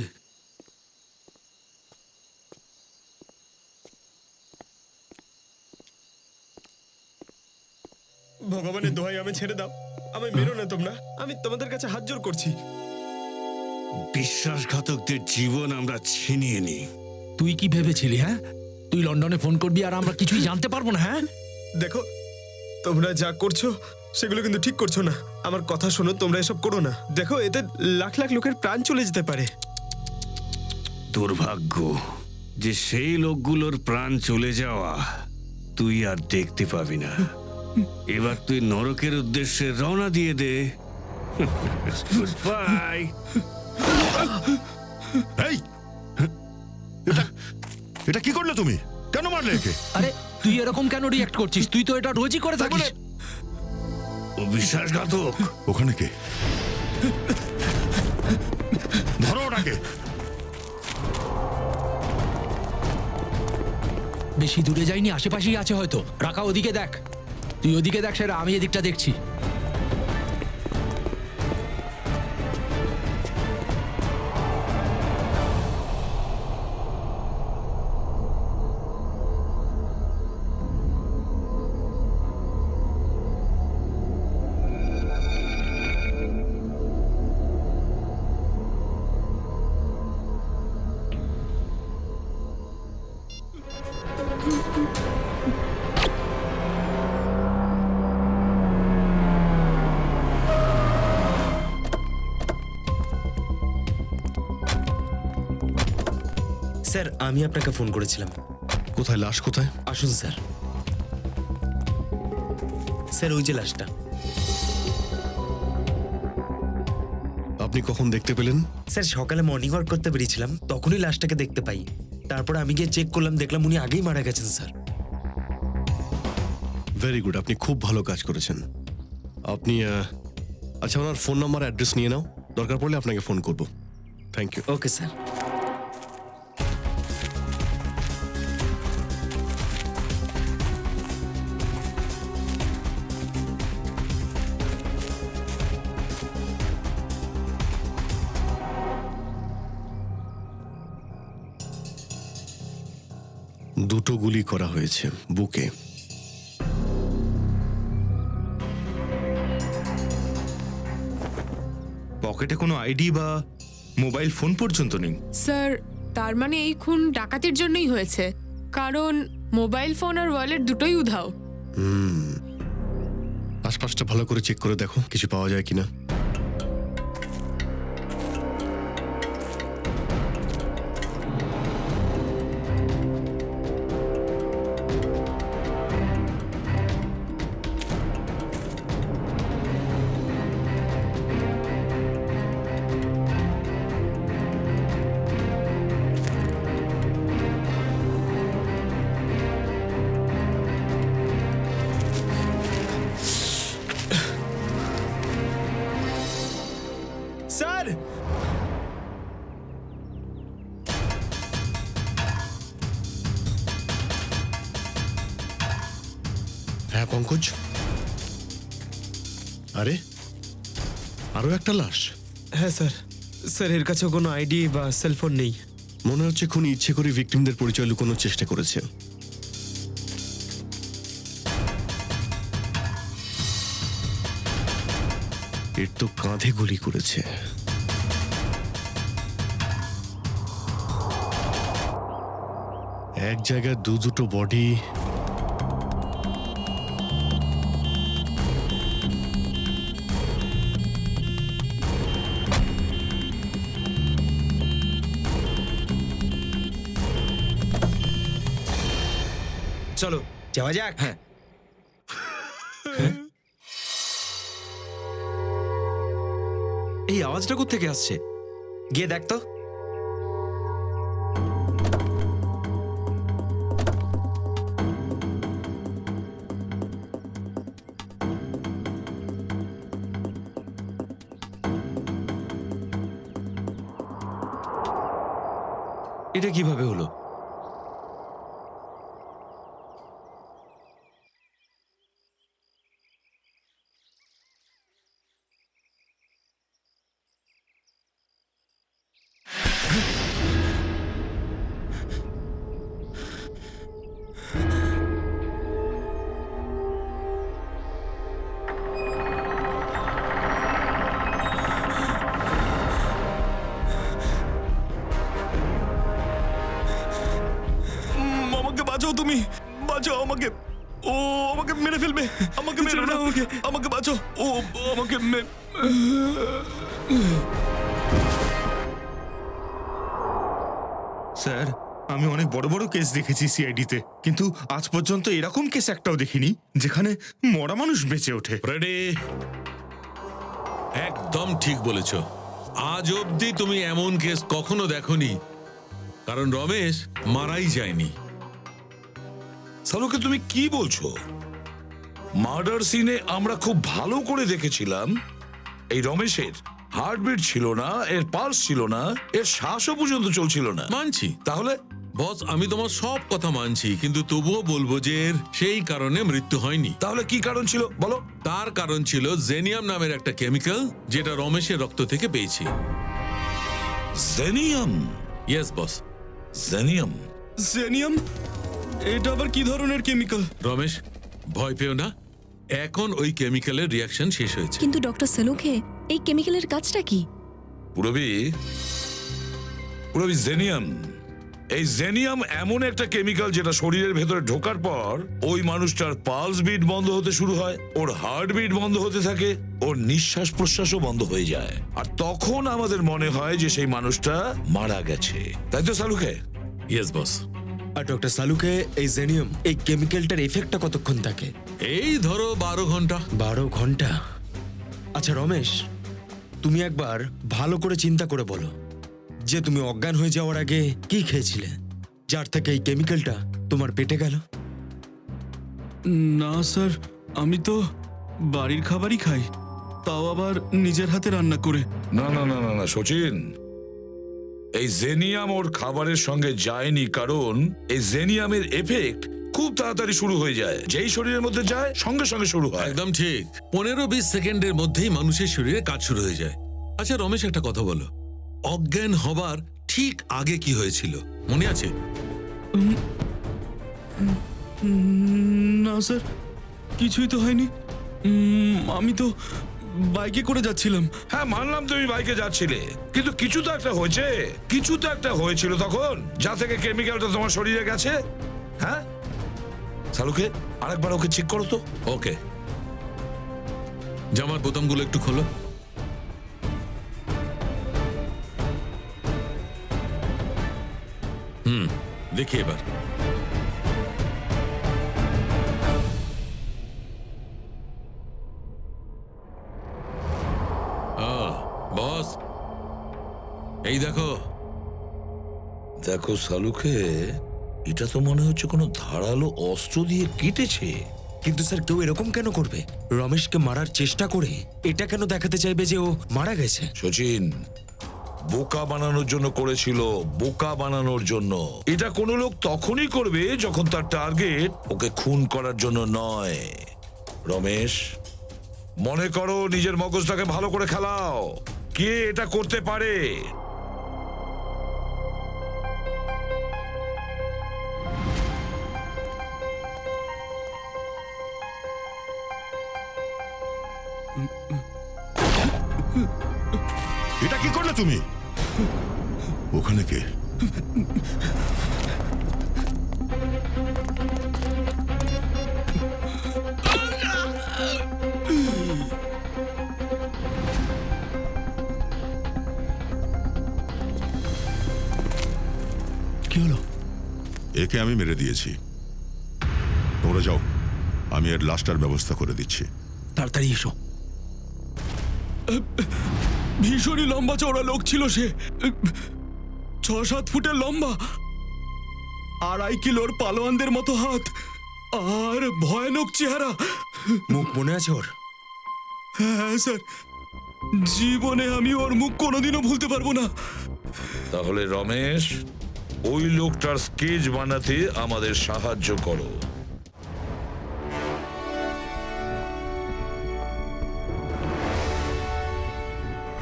D: ভগবানের দোহাই, আমি ছেড়ে দাও, আমি মেরো না তোমরা, আমি তোমাদের কাছে হাত জোর করছি।
J: বিশ্বাসঘাতকদের জীবন আমরা ছিনিয়ে নিই।
I: তুই কি ভেবেছিলি? হ্যাঁ, তুই লন্ডনে ফোন করবি আর আমরা কিছুই জানতে পারবো না? হ্যাঁ,
D: দেখো, তোমরা যা করছো সেগুলো কিন্তু ঠিক করছো না। আমার কথা শোনো, তোমরা এসব করো না। দেখো, এতে লাখ লাখ লোকের প্রাণ চলে যেতে পারে।
J: দুর্ভাগ্য যে সেই লোকগুলোর প্রাণ চলে যাওয়া তুই আর দেখতে পাবি না। এবার তুই নরকের উদ্দেশ্যে রওনা দিয়ে দে। Good bye.
H: এই, এটা কি করলে তুমি? কেন মারলে একে?
I: আরে তুই এরকম কেন রিঅ্যাক্ট করছিস? তুই তো এটা রোজই করে থাকিস।
J: ও বিশ্বাসঘাতক।
H: ওখানে কে? ধরো ওটাকে।
I: বেশি দূরে যাইনি, আশেপাশেই আছে হয়তো। রাখা, ওদিকে দেখ। তুই ওদিকে দেখ সেরা, আমি এদিকটা দেখছি।
Q: স্যার, আমি আপনাকে ফোন করেছিলাম।
D: কোথায় লাশ? কোথায়?
Q: আসুন স্যার। স্যার, ওই যে লাশটা।
D: আপনি কখন দেখতে পেলেন?
Q: স্যার, সকালে মর্নিং ওয়াক করতে বেরিয়েছিলাম, তখনই লাশটাকে দেখতে পাই। তারপর আমি গিয়ে চেক করলাম, দেখলাম উনি আগেই মারা গেছেন স্যার।
D: ভেরি গুড, আপনি খুব ভালো কাজ করেছেন। আপনি আচ্ছা, ওনার ফোন নাম্বার অ্যাড্রেস নিয়ে নাও, দরকার পড়লে আপনাকে ফোন করব। Thank you.
Q: Okay sir.
D: দুটো গুলি করা হয়েছে বুকে।
N: পকেটে কোনো আইডি বা মোবাইল ফোন পর্যন্ত নেই।
E: স্যার, তার মানে এই খুন ডাকাতির জন্যই হয়েছে, কারণ মোবাইল ফোন আর ওয়ালেট দুটোই উধাও।
D: আশপাশটা ভালো করে চেক করে দেখো, কিছু পাওয়া যায় কিনা। হ্যাঁ পঙ্কজ, আরে আরো একটা লাশ?
Q: হ্যাঁ স্যার, স্যার এর কাছে কোনো আইডি বা সেলফোন নেই।
D: মনে হচ্ছে খুনি ইচ্ছে করে ভিকটিমদের পরিচয় লুকোনোর চেষ্টা করেছে। এর তো কাঁধে গুলি করেছে। এক জায়গায় দুটো বডি।
Q: চলো যাওয়া যাক। হ্যাঁ, এই আওয়াজটা কোত্থেকে আসছে? গিয়ে দেখ তো। এটা কিভাবে হলো?
P: আমাকে বাঁচাও, তুমি বাঁচাও আমাকে। ও আমাকে মেরে ফেলবে, আমাকে মেরে না, আমাকে বাঁচাও। ও আমাকে স্যার, আমি অনেক বড় বড় কেস দেখেছি সিআইডিতে, কিন্তু আজ পর্যন্ত এরকম কেস একটাও দেখিনি যেখানে মরা মানুষ বেঁচে ওঠে।
M: রেডি? একদম ঠিক বলেছ। আজ অবধি তুমি এমন কেস কখনো দেখোনি, কারণ রমেশ মারাই যায়নি।
C: সালুকে তুমি কি বলছো? মার্ডার সিনে আমরা খুব ভালো করে দেখেছিলাম এই রমেশের হার্টবিট ছিল না, এর পালস ছিল না, এর শ্বাসও পর্যন্ত চলছিল না।
M: মানছি।
C: তাহলে
M: বস, আমি তোমার সব কথা মানছি, কিন্তু তবুও বলবো যে এর সেই কারণে মৃত্যু হয়নি।
C: তাহলে কি কারণ ছিল বলো?
M: তার কারণ ছিল জেনিয়াম নামের একটা কেমিক্যাল, যেটা রমেশের রক্ত থেকে পেয়েছি।
C: জেনিয়াম?
M: ইয়েস বস,
C: জেনিয়াম।
P: জেনিয়াম? এটা আবার কি ধরনের কেমিক্যাল?
M: রমেশ, ভয় পেও না, এখন ওই কেমিক্যালের রিয়াকশন শেষ হয়েছে।
L: কিন্তু ডক্টর সালুকে এই কেমিক্যালের কাজটা কি?
C: পুরবি জেনিয়াম, এই জেনিয়াম এমন একটা কেমিক্যাল যেটা শরীরের ভেতরে ঢোকার পর ওই মানুষটার পালস বিট বন্ধ হতে শুরু হয়, ওর হার্ট বিট বন্ধ হতে থাকে, ওর নিঃশ্বাস প্রশ্বাসও বন্ধ হয়ে যায়, আর তখন আমাদের মনে হয় যে সেই মানুষটা মারা গেছে। তাই তো সালুকে?
M: Yes boss.
Q: আর ডক্টর সালুকে এই জেনিয়াম, এই কেমিক্যালটার এফেক্টটা কতক্ষণ থাকে?
M: এই ধরো 12 ঘন্টা।
Q: 12 ঘন্টা? আচ্ছা রমেশ, তুমি একবার ভালো করে চিন্তা করে বলো যে তুমি অজ্ঞান হয়ে যাওয়ার আগে কি খেয়েছিলে, যার থেকে এই কেমিক্যালটা তোমার পেটে গেল?
P: না স্যার, আমি তো বাড়ির খাবারই খাই, তাও আবার নিজের হাতে রান্না করে।
C: না না না না না সচিন, এই জেনিয়াম ওর খাবারের সঙ্গে যায়নি, কারণ এই জেনিয়ামের এফেক্ট খুব তাড়াতাড়ি শুরু হয়ে যায়, যেই শরীরের মধ্যে যায় সঙ্গে সঙ্গে শুরু হয়।
M: একদম ঠিক, 15-20 সেকেন্ডের মধ্যেই মানুষের শরীরে কাজ শুরু হয়ে যায়। আচ্ছা রমেশ, একটা কথা বলো, অজ্ঞান হবার ঠিক আগে কি হয়েছিল মনে আছে?
P: না স্যার, কিছুই তো হয়নি। আমি তো বাইকে করে যাচ্ছিলাম।
C: হ্যাঁ মানলাম তুমি বাইকে যাচ্ছিলে, কিন্তু কিছু তো একটা হয়েছে, কিছু তো একটা হয়েছিল তখন, যা থেকে কেমিক্যালটা তোমার শরীরে গেছে। হ্যাঁ সালুকে, আরেকবার ওকে চেক করো তো।
M: ওকে, জামার বোতামগুলো একটু খোলো। দেখি এবার। বস, এই দেখো।
C: দেখো সালুকে, এটা তো মনে হচ্ছে কোনো ধারালো অস্ত্র দিয়ে কেটেছে।
Q: কিন্তু স্যার কেউ এরকম কেন করবে? রমেশকে মারার চেষ্টা করে এটা কেন দেখাতে চাইবে যে ও মারা গেছে?
C: সচিন, বোকা বানানোর জন্য করেছিল, বোকা বানানোর জন্য। এটা কোনো লোক তখনই করবে যখন তার টার্গেট ওকে খুন করার জন্য নয়। রমেশ, মনে করো নিজের মগজটাকে ভালো করে খেলাও, কে এটা করতে পারে?
H: এটা কি করলে তুমি? ওখানে কে?
I: কি হলো?
H: একে আমি মেরে দিয়েছি। তোমরা যাও, আমি এর লাশটার ব্যবস্থা করে দিচ্ছি।
I: তাড়াতাড়ি এসো। ভীষণই লম্বা চওড়া লোক ছিল সে, 6-7 ফুটের লম্বা, 2.5 কিলোর পালোয়ানদের মতো হাত, আর ভয়ানক চেহারা।
Q: মুখ মনে আছে ওর?
I: হ্যাঁ স্যার, জীবনে আমি ওর মুখ কোনোদিনও ভুলতে পারবো না।
C: তাহলে রমেশ, ওই লোকটার স্কেচ বানাতে আমাদের সাহায্য করো।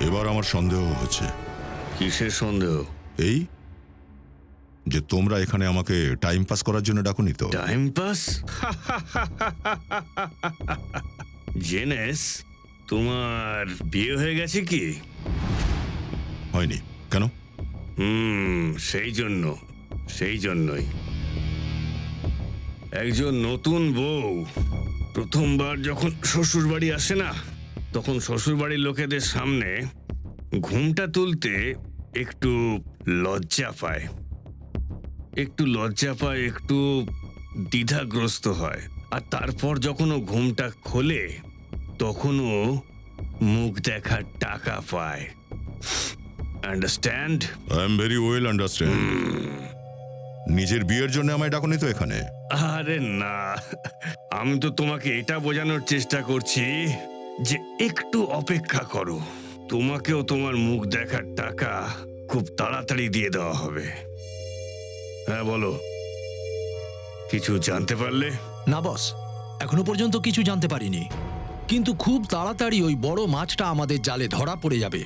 H: এবার আমার সন্দেহ হচ্ছে।
J: কিসের সন্দেহ?
H: এই যে তোমরা এখানে আমাকে টাইম পাস করার জন্য ডাকুনি তো?
J: Time pass? জেনেস, তোমার বিয়ে হয়ে গেছে কি?
H: হয়নি। কেন?
J: সেই জন্যই একজন নতুন বউ প্রথমবার যখন শ্বশুর বাড়ি আসে না, তখন শ্বশুর বাড়ির লোকেদের সামনে ঘুমটা তুলতে একটু লজ্জা পায়, একটু দ্বিধাগ্রস্ত হয়। আর তারপর যখন ও ঘুমটা খোলে, তখন ও মুখ দেখার টাকা পায়। Understand?
H: I am very well understand. নিজের বিয়ের জন্য আমায় ডাকুনি তো এখানে?
J: আরে না, আমি তো তোমাকে এটা বোঝানোর চেষ্টা করছি যে একটু অপেক্ষা করো, তোমাকেও তোমার মুখ দেখার টাকা খুব তাড়াতাড়ি দিয়ে দেওয়া হবে। হ্যাঁ বলো, কিছু জানতে পারলে?
I: না বস, এখনো পর্যন্ত কিছু জানতে পারিনি, কিন্তু খুব তাড়াতাড়ি ওই বড় মাছটা আমাদের জালে ধরা পড়ে যাবে।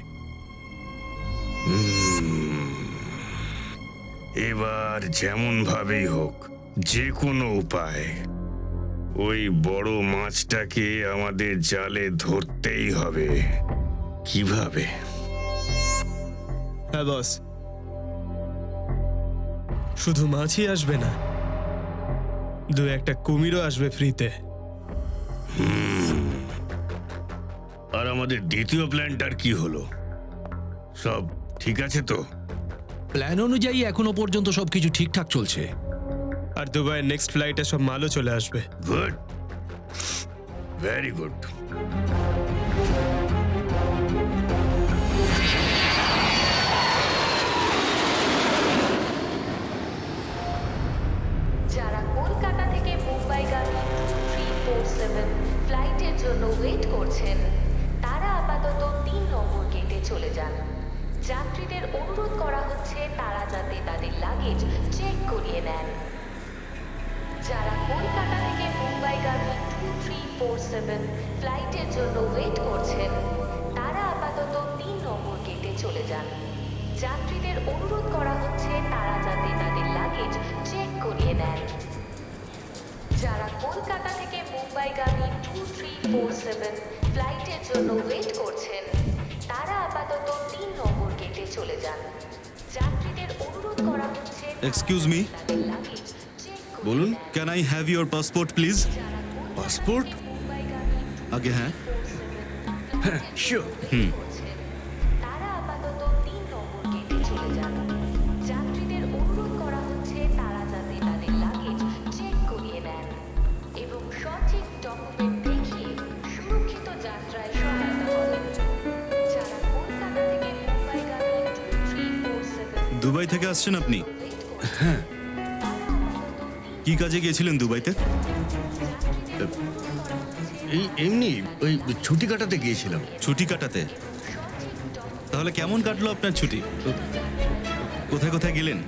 J: এবার যেমন ভাবেই হোক, যে কোনো উপায় ওই বড় মাছটাকে আমাদের জালে ধরতেই হবে। কিভাবে?
R: হ্যাঁ বস, শুধু মাছই আসবে না, 2-1টা কুমিরও আসবে ফ্রিতে।
J: আর আমাদের দ্বিতীয় প্ল্যানটার কি হলো? সব ঠিক আছে তো?
I: প্ল্যান অনুযায়ী এখনো পর্যন্ত সবকিছু ঠিকঠাক চলছে।
R: আর দুবাইয়ের নেক্সট ফ্লাইটে সব মালও চলে আসবে।
J: Good, very good.
O: যারা কলকাতা থেকে মুম্বাইগামী 2347 ফ্লাইটের জন্য ওয়েট করছেন, তারা আপাতত 3 নম্বর গেটে চলে যান। যাত্রীদের অনুরোধ করা হচ্ছে তারা যাতে তাদের লাগেজ চেক করিয়ে নেন। যারা কলকাতা থেকে মুম্বাইগামী 2347 ফ্লাইটের জন্য ওয়েট করছেন, তারা আপাতত 3 নম্বর গেটে চলে যান। যাত্রীদের অনুরোধ করা হচ্ছে তারা যাতে তাদের লাগেজ চেক করিয়ে নেন। যারা কলকাতা থেকে মুম্বাইগামী 2347 ফ্লাইটের জন্য ওয়েট করছেন, তারা আপাতত 3 নম্বর গেটে চলে যান। যাত্রীদের অনুরোধ করা হচ্ছে
P: এক্সকিউজ মি,
J: বলুন।
P: Can I have your passport please?
J: Passport?
P: আগে হ্যাঁ।
J: হ্যাঁ, শিওর।
O: তারা আপাতত 3 নম্বর গেটে চলে যান। যাত্রীদের অনুরোধ করা হচ্ছে তারা যাতে তাদের লাগেজ চেক করিয়ে নেন এবং সঠিক ডকুমেন্ট দেখিয়ে সুরক্ষিত যাত্রায় সহায়তা করেন। যারা কলকাতা থেকে মুম্বাইগামী 2347
P: দুবাই থেকে আসছেন আপনি?
J: হ্যাঁ।
P: কি কাজে গিয়েছিলেন দুবাইতে?
J: এই এমনি ওই ছুটি কাটাতে গিয়েছিলাম।
P: ছুটি কাটাতে? তাহলে কেমন কাটলো আপনার ছুটি? কোথায় কোথায় গেলেন?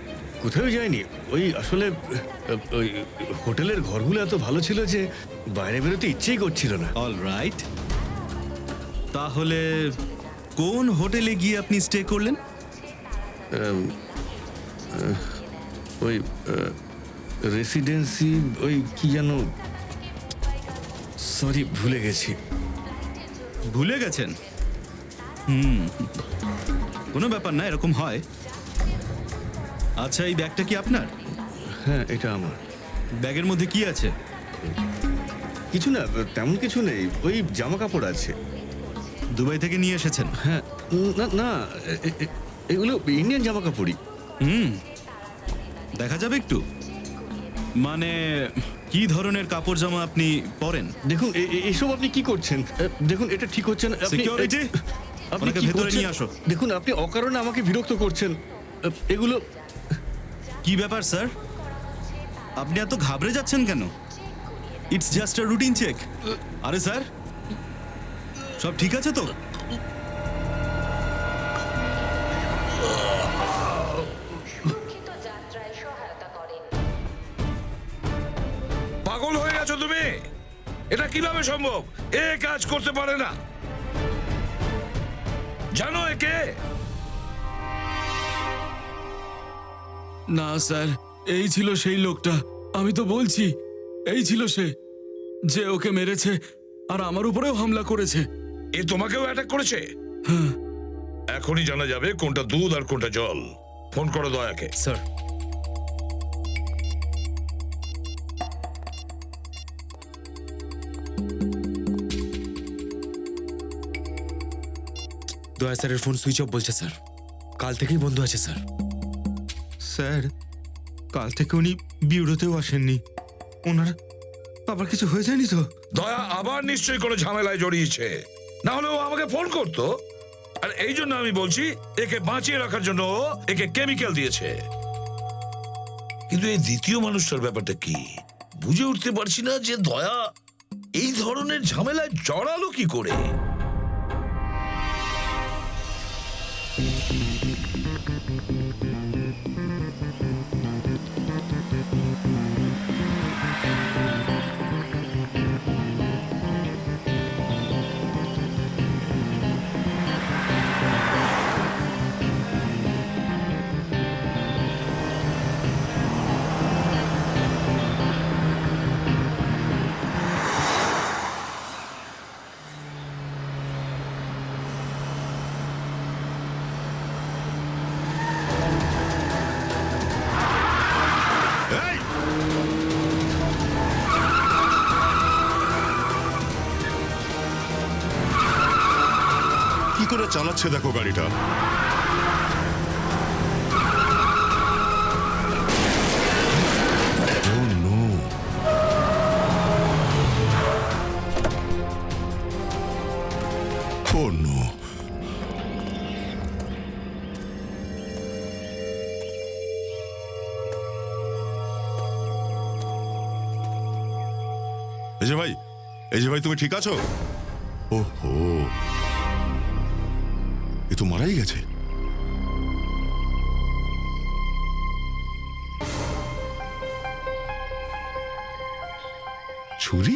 J: কোথাও যায়নি, ওই আসলে ওই হোটেলের ঘরগুলো এত ভালো ছিল যে বাইরে বেরোতে ইচ্ছেই করছিল না।
P: অল রাইট, তাহলে কোন হোটেলে গিয়ে আপনি স্টে করলেন?
J: ওই রেসিডেন্সি, ওই কি যেন, সরি ভুলে গেছি।
P: ভুলে গেছেন? কোনো ব্যাপার না, এরকম হয়। আচ্ছা, এই ব্যাগটা কি আপনার?
J: হ্যাঁ, এটা আমার।
P: ব্যাগের মধ্যে কি আছে?
J: কিছু না, তেমন কিছু নেই, ওই জামা কাপড় আছে।
P: দুবাই থেকে নিয়ে এসেছেন?
J: হ্যাঁ, না না, এগুলো ইন্ডিয়ান জামা কাপড়ই।
P: দেখা যাবে একটু? মানে কি ধরনের কাপড় জামা আপনি পরেন?
J: দেখুন, এসব আপনি কি করছেন? দেখুন, এটা ঠিক হচ্ছে না।
P: সিকিউরিটি,
J: আপনি কি
P: ভেতরে
J: করছেন?
P: নিয়ে আসো।
J: দেখুন, আপনি অকারণে আমাকে বিরক্ত করছেন। এগুলো
P: কি ব্যাপার স্যার? আপনি এত ঘাবড়ে যাচ্ছেন কেন? It's just a routine check. আরে স্যার, সব ঠিক আছে তো?
O: সুরক্ষিত যাত্রায় সহায়তা করেন।
C: পাগল হয়ে গেছো তুমি? এটা কিভাবে সম্ভব? এ কাজ করতে পারে না। জানো একে?
I: না স্যার, এই ছিল সেই লোকটা। আমি তো বলছি, এই ছিল সে যে ওকে মেরেছে আর আমার উপরেও হামলা করেছে।
C: এ তোমাকেও অ্যাটাক করেছে?
I: হ্যাঁ।
C: এখনই জানা যাবে কোনটা দুধ আর কোনটা জল। ফোন করো দয়াকে।
Q: স্যার, দয়া স্যারের ফোন সুইচ অফ বলছে স্যার। কাল থেকেই বন্ধ আছে স্যার।
N: স্যার, কাল থেকে উনি বিউরোতেও আসেননি। ওনার আবার কিছু হয়ে যায়নি তো?
C: দয়া আবার নিশ্চয়ই কোনো ঝামেলায় জড়িয়েছে, না হলে ও আমাকে ফোন করতো। আর এই জন্য আমি বলছি, একে বাঁচিয়ে রাখার জন্য ও একে কেমিক্যাল দিয়েছে। কিন্তু এই দ্বিতীয় মানুষটার ব্যাপারটা কি বুঝে উঠতে পারছি না, যে দয়া এই ধরনের ঝামেলায় জড়ালো কি করে।
H: কি করে চালাচ্ছে দেখো গাড়িটা। Oh no! Oh no! এই যে ভাই, তুমি ঠিক আছো? ওহো, এ তো মারাই গেছে। ছুরি?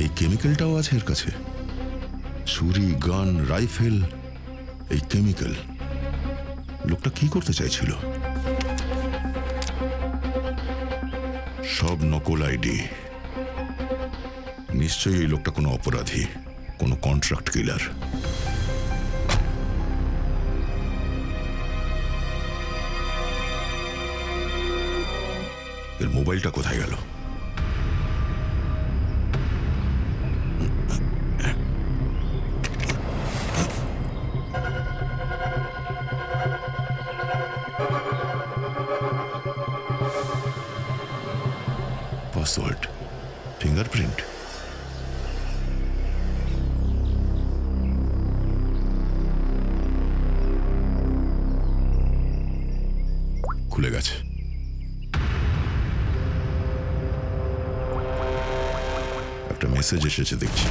H: এই কেমিক্যালটাও আছে এর কাছে। ছুরি, গান, রাইফেল, এই কেমিক্যাল। লোকটা কি করতে চাইছিল? সব নকল আইডি। নিশ্চয়ই এই লোকটা কোনো অপরাধী, কোনো কন্ট্রাক্ট কিলার। এর মোবাইলটা কোথায় গেল? Password, finger fingerprint. খুলে গেছে। একটা মেসেজ এসেছে দেখছি।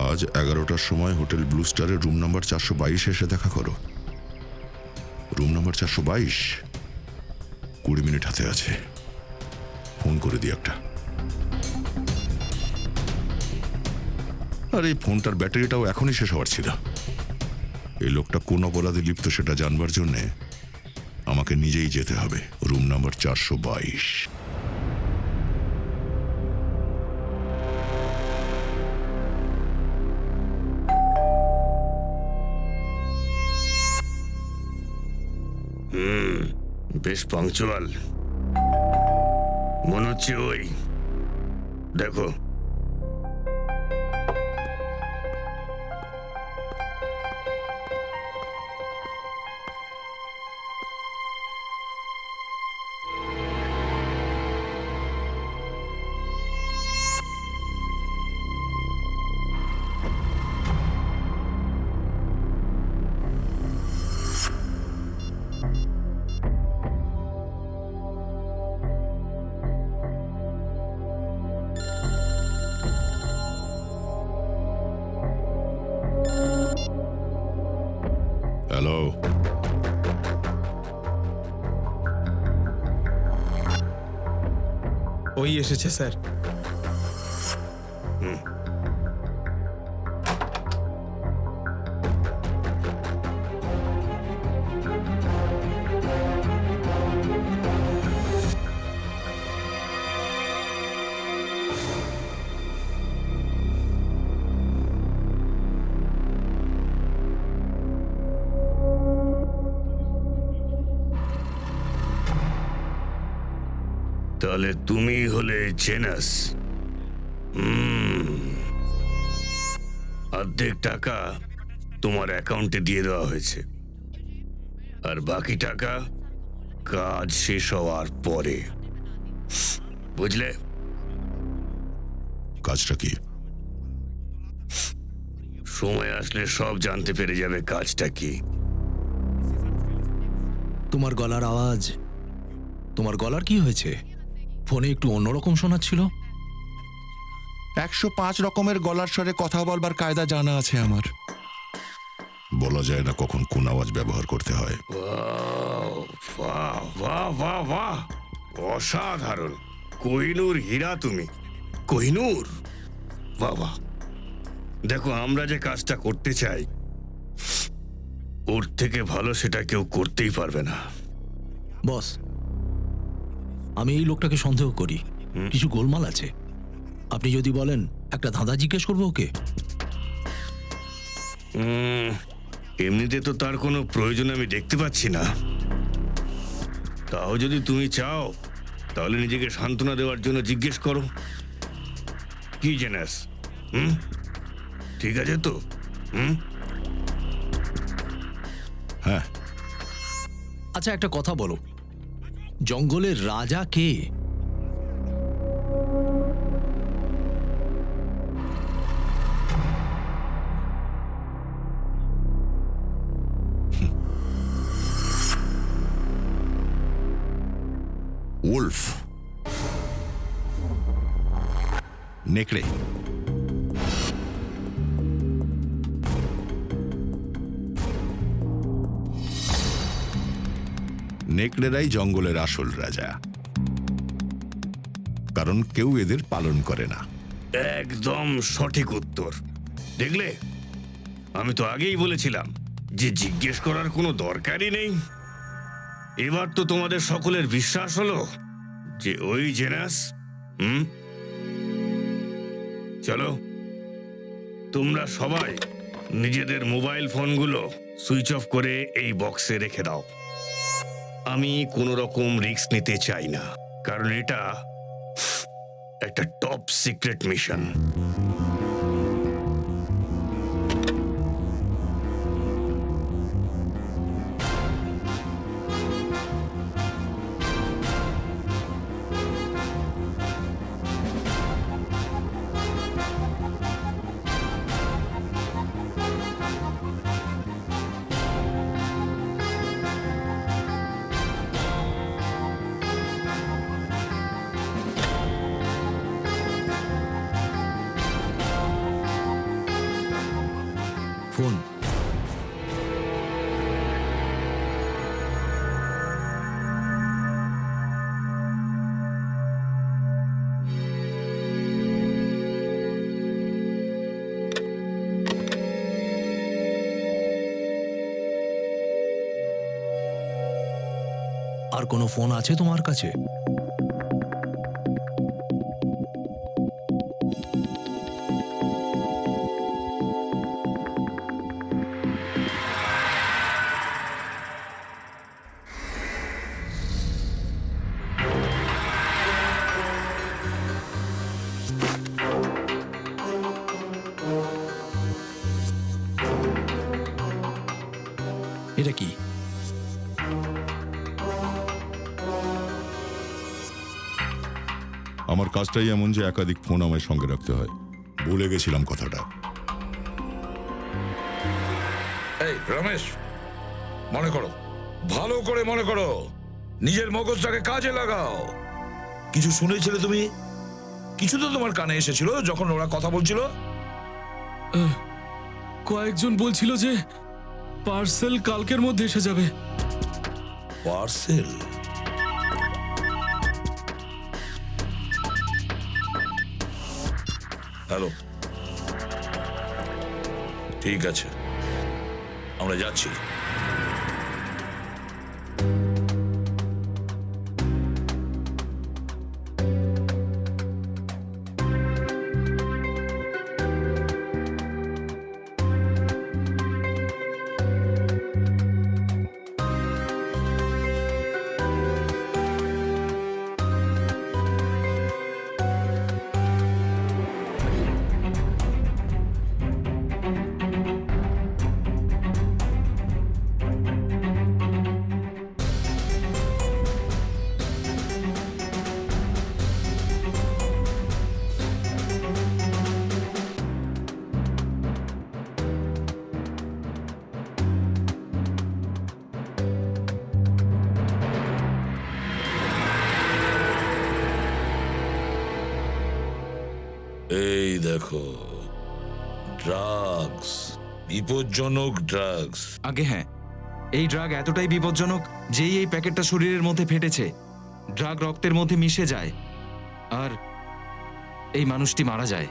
H: আজ 11টার সময় হোটেল ব্লু স্টারের রুম নাম্বার 422 এসে দেখা করো। Room number 422। 20 মিনিট হাতে আছে, ফোন করে দিই একটা। আর এই ফোনটার ব্যাটারিটাও এখনই শেষ হওয়ার ছিল। এই লোকটা কোন অপরাধে লিপ্ত সেটা জানবার জন্যে আমাকে নিজেই যেতে হবে রুম নাম্বার 422।
J: বেশ পাংচুয়াল মনে হচ্ছে। ওই দেখো,
H: হ্যালো,
R: ওই এসেছে স্যার।
J: তাহলে তুমি হলে জেনাস। অর্ধেক টাকা তোমার অ্যাকাউন্টে দিয়ে দেওয়া হয়েছে, আর বাকি টাকা কাজ শেষ হওয়ার পরে। বুঝলে?
H: কাজটা কি?
J: সময় আসলে সব জানতে পেরে যাবে কাজটা কি।
I: তোমার গলার আওয়াজ, তোমার গলার কি হয়েছে? ফোনে একটু অন্যরকম শোনাচ্ছিল।
H: 105 রকমের গলার স্বরে কথা বলবার কায়দা জানা আছে আমার। বলা যায় না কখন কোন আওয়াজ ব্যবহার করতে হয়।
J: বাহ বাহ বাহ বাহ, অসাধারণ। কোহিনূর হীরা তুমি, কোহিনূর। বাবা, দেখো আমরা যে কাজটা করতে চাই ওর থেকে ভালো সেটা কেউ করতেই পারবে না।
I: বস, আমি এই লোকটাকে সন্দেহ করি, কিছু গোলমাল আছে। আপনি যদি বলেন একটা ধাঁধা জিজ্ঞেস করবো ওকে।
J: এমনিতে তো তার কোনো প্রয়োজন আমি দেখতে পাচ্ছি না। তাও যদি তুমি চাও তাহলে নিজেকে সান্ত্বনা দেওয়ার জন্য জিজ্ঞেস করো। কি জেনাস? ঠিক আছে তো?
H: হ্যাঁ।
I: আচ্ছা, একটা কথা বলো, জঙ্গলের রাজা কে?
H: ওলফ, নেকড়ে। নেকড়েরাই জঙ্গলের আসল রাজা, কারণ কেউ এদের পালন করে না।
J: একদম সঠিক উত্তর। দেখলে, আমি তো আগেই বলেছিলাম যে জিজ্ঞেস করার কোনো দরকারই নেই। এবার তো তোমাদের সকলের বিশ্বাস হলো যে ওই জেনাস। চলো, তোমরা সবাই নিজেদের মোবাইল ফোনগুলো সুইচ অফ করে এই বক্সে রেখে দাও। আমি কোনো রকম রিস্ক নিতে চাই না, কারণ এটা একটা টপ সিক্রেট মিশন।
Q: ফোন।
I: আর কোনো ফোন আছে তোমার কাছে? এটা কি?
H: আমার কাজটাই এমন যে একাধিক ফোন আমার সঙ্গে রাখতে হয়। ভুলে গেছিলাম কথাটা।
C: এই রমেশ, মনে করো, ভালো করে মনে করো, নিজের মগজটাকে কাজে লাগাও। কিছু শুনেছিলে তুমি? কিছু তো তোমার কানে এসেছিল যখন ওরা কথা বলছিল?
I: কয়েকজন বলছিল যে পার্সেল কালকের মধ্যে এসে যাবে।
C: পার্সেল? হ্যালো, ঠিক আছে, আমরা যাচ্ছি। এই দেখো, ড্রাগস, বিপজ্জনক ড্রাগস।
Q: আগে হ্যাঁ, এই ড্রাগ এতটাই বিপজ্জনক যেই এই প্যাকেটটা শরীরের মধ্যে ফেটেছে, ড্রাগ রক্তের মধ্যে মিশে যায় আর এই মানুষটি মারা যায়।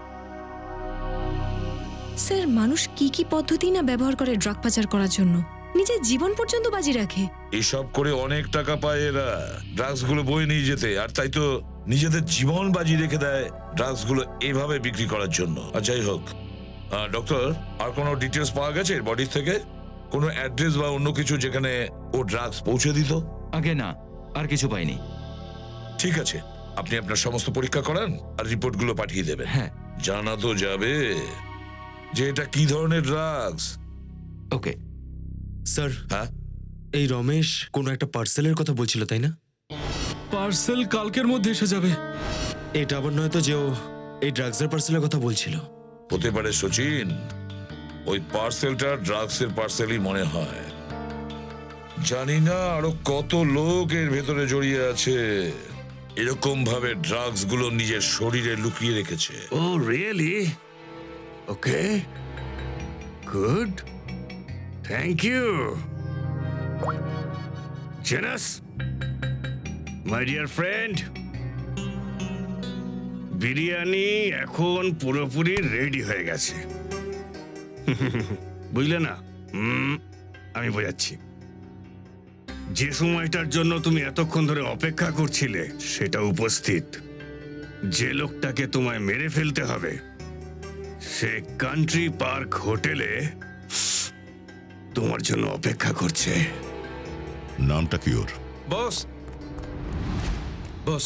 L: স্যার, মানুষ কি কি পদ্ধতি না ব্যবহার করে ড্রাগ পাচার করার জন্য, নিজের জীবন পর্যন্ত বাজি রাখে।
C: এসব করে অনেক টাকা পায় এরা ড্রাগস গুলো বয়ে নিয়ে যেতে, আর তাই তো নিজেদের জীবন বাজি রেখে দেয় ড্রাগস গুলো এভাবে বিক্রি করার জন্য। আর যাই হোক, ডক্টর, আর কোনো ডিটেলস পাওয়া গেছে বডি থেকে? কোনো অ্যাড্রেস বা অন্য কিছু যেখানে ও ড্রাগস পৌঁছে দিত?
Q: আগে না, আর কিছু পাইনি।
C: ঠিক আছে, আপনি আপনার সমস্ত পরীক্ষা করান আর রিপোর্ট গুলো পাঠিয়ে দেবেন।
Q: হ্যাঁ,
C: জানা তো যাবে যে এটা কি ধরনের ড্রাগস।
Q: ওকে
R: স্যার,
C: হ্যাঁ,
R: এই রমেশ কোনো একটা পার্সেলের কথা বলছিল, তাই না?
I: পার্সেল কালকের মধ্যে এসে যাবে।
R: এটা আবার নয়তো যে ও এই ড্রাগসের পার্সেলের কথা বলছিল?
C: হতে পারে সচিন, ওই পার্সেলটা ড্রাগসের পার্সেলই মনে হয়। জানি না আরো কত লোক এর ভেতরে জড়িয়ে আছে, এরকম ভাবে ড্রাগস গুলো নিজের শরীরে লুকিয়ে রেখেছে।
J: Oh really? Okay, good, thank you জেনাস, মাই ডিয়ার ফ্রেন্ড। বিরিয়ানি এখন পুরোপুরি রেডি হয়ে গেছে, বুঝলে না? আমি বোঝাচ্ছি। যে সময়টার জন্য তুমি এতক্ষণ ধরে অপেক্ষা করছিলে সেটা উপস্থিত। যে লোকটাকে তোমায় মেরে ফেলতে হবে সে কান্ট্রি পার্ক হোটেলে তোমার জন্য অপেক্ষা করছে।
H: নামটা কি ওর?
Q: বস, বস,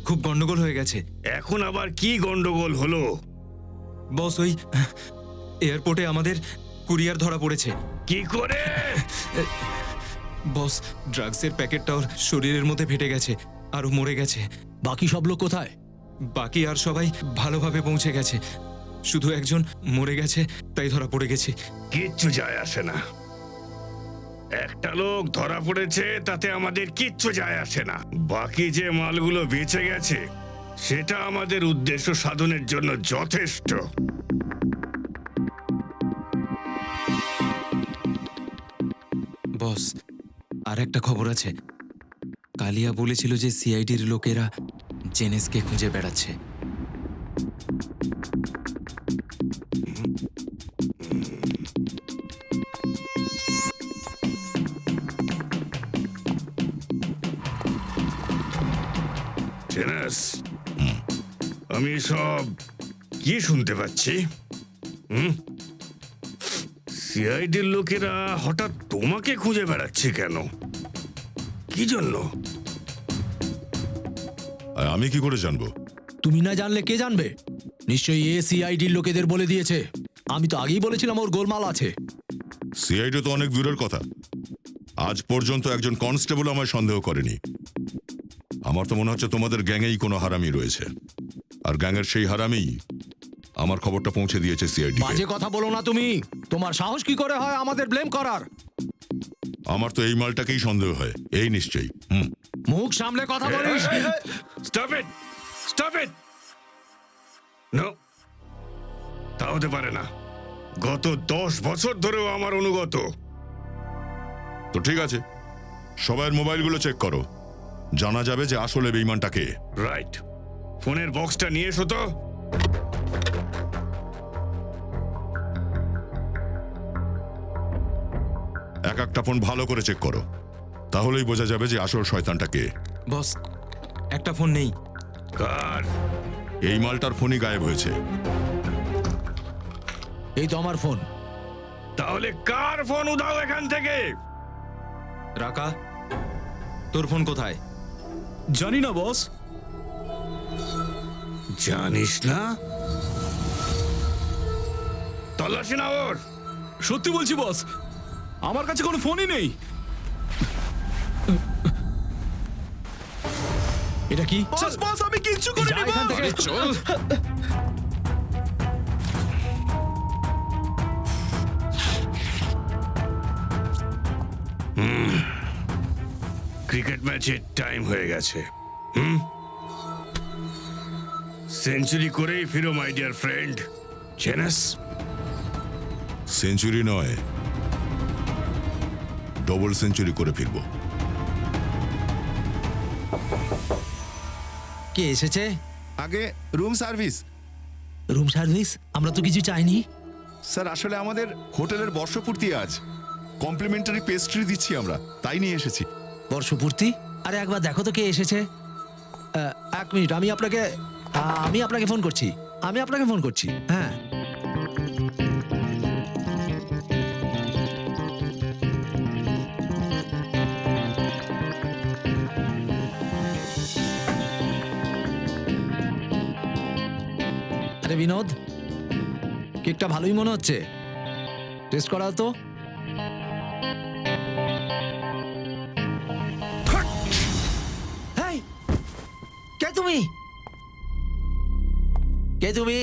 Q: খুব গন্ডগোল হয়ে গেছে।
J: এখন আবার কি গন্ডগোল হলো?
Q: বস, ওই এয়ারপোর্টে আমাদের কুরিয়ার ধরা পড়েছে।
J: কি করে?
Q: বস, ড্রাগসের প্যাকেটটা ওর শরীরের মধ্যে ফেটে গেছে আর ও মরে গেছে।
I: বাকি সব লোক কোথায়?
Q: বাকি আর সবাই ভালোভাবে পৌঁছে গেছে, শুধু একজন মরে গেছে, তাই ধরা পড়ে গেছে।
J: কিচ্ছু যায় আসে না, একটা লোক ধরা পড়েছে তাতে আমাদের কিচ্ছু যায় আসে না। বাকি যে মালগুলো বেঁচে গেছে সেটা আমাদের উদ্দেশ্য সাধনের জন্য যথেষ্ট।
Q: বস আর একটা খবর আছে। কালিয়া বলেছিল যে সিআইডির লোকেরা জেনেসকে খুঁজে বেড়াচ্ছে।
J: জেনাস, আমি সব কি শুনতে পাচ্ছি? সিআইডির লোকেরা হঠাৎ তোমাকে খুঁজে বেড়াচ্ছে কেন? কি জন্য?
H: আমি কি করে জানবো?
S: তুমি না জানলে কে জানবে? নিশ্চয়ই সিআইডির লোকেদের বলে দিয়েছে। আমি তো আগেই বলেছিলাম ওর গোলমাল আছে।
H: সিআইডি তো অনেক দূরের কথা। আজ পর্যন্ত একজন কনস্টেবল আমায় সন্দেহ করেনি। আমার তো মনে হচ্ছে তোমাদের গ্যাংয়েই কোনো হারামি রয়েছে, আর গ্যাংয়ের সেই হারামি আমার খবরটা পৌঁছে দিয়েছে সিআইডি।
S: বাজে কথা বলো না তুমি। তোমার সাহস কি করে হয় আমাদের ব্লেম করার?
H: আমার তো এই মালটাকেই সন্দেহ হয়। এই নিশ্চয়ই।
S: মুখ সামলে কথা বলিস।
J: Stop it, stop it. No, তা হতে পারে না। গত 10 বছর ধরেও আমার অনুগত।
H: তো ঠিক আছে, সবার মোবাইলগুলো চেক করো, জানা যাবে যে আসলে বেঈমানটা কে।
J: রাইট। ফোনের বক্সটা নিয়ে এসো তো।
H: এক একটা ফোন ভালো করে চেক করো, তাহলেই বোঝা যাবে যে আসল শয়তানটা কে।
Q: বস, একটা ফোন নেই।
J: কার?
H: এই মালটার ফোনই গায়েব হয়েছে।
S: এই তো আমার ফোন।
J: তাহলে কার ফোন উধাও এখান থেকে?
Q: রাকা, তোর ফোন কোথায়?
I: জানি না বস।
J: জানিস না? তল্লাশি না ওর।
I: সত্যি বলছি বস, আমার কাছে কোনো ফোনই নেই।
S: এটা কি?
I: বস আমি কিচ্ছু করিনি বস।
J: চল। ক্রিকেট ম্যাচের টাইম হয়ে গেছে। সেঞ্চুরি করেই ফিরো মাই ডিয়ার ফ্রেন্ড জেনাস।
H: সেঞ্চুরি নয়, ডবল সেঞ্চুরি করে ফিরবো।
S: কে এসেছে?
B: আগে রুম সার্ভিস।
S: Room service? আমরা তো কিছু চাইনি।
B: স্যার আসলে আমাদের হোটেলের বর্ষপূর্তি আজ, কমপ্লিমেন্টারি পেস্ট্রি দিচ্ছি আমরা, তাই নিয়ে এসেছি।
S: বর্ষপূর্তি? আরে একবার দেখো তো কে এসেছে। 1 মিনিট, আমি আপনাকে ফোন করছি। হ্যাঁ। আরে বিনোদ, কেকটা ভালোই মনে হচ্ছে। টেস্ট করা তো। কে তুমি? কে তুমি?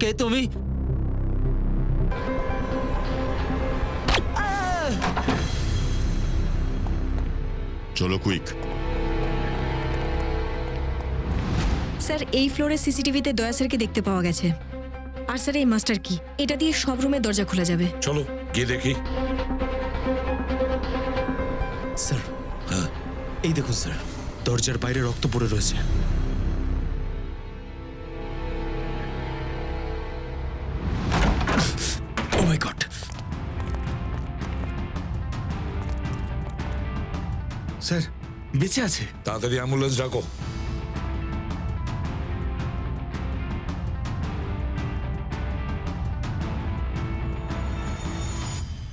S: কে তুমি?
H: চলো কুইক।
L: স্যার, এই ফ্লোরে সিসিটিভিতে দয়া স্যারকে দেখতে পাওয়া গেছে। আর স্যার এই মাস্টার কি, এটা দিয়ে সব রুমের দরজা খোলা যাবে।
C: চলো গিয়ে দেখি।
Q: স্যার, এই দেখুন স্যার, দরজার বাইরে রক্ত পড়ে রয়েছে। ও মাই গড!
N: স্যার বেঁচে আছে।
C: তাড়াতাড়ি অ্যাম্বুলেন্স ডাকো।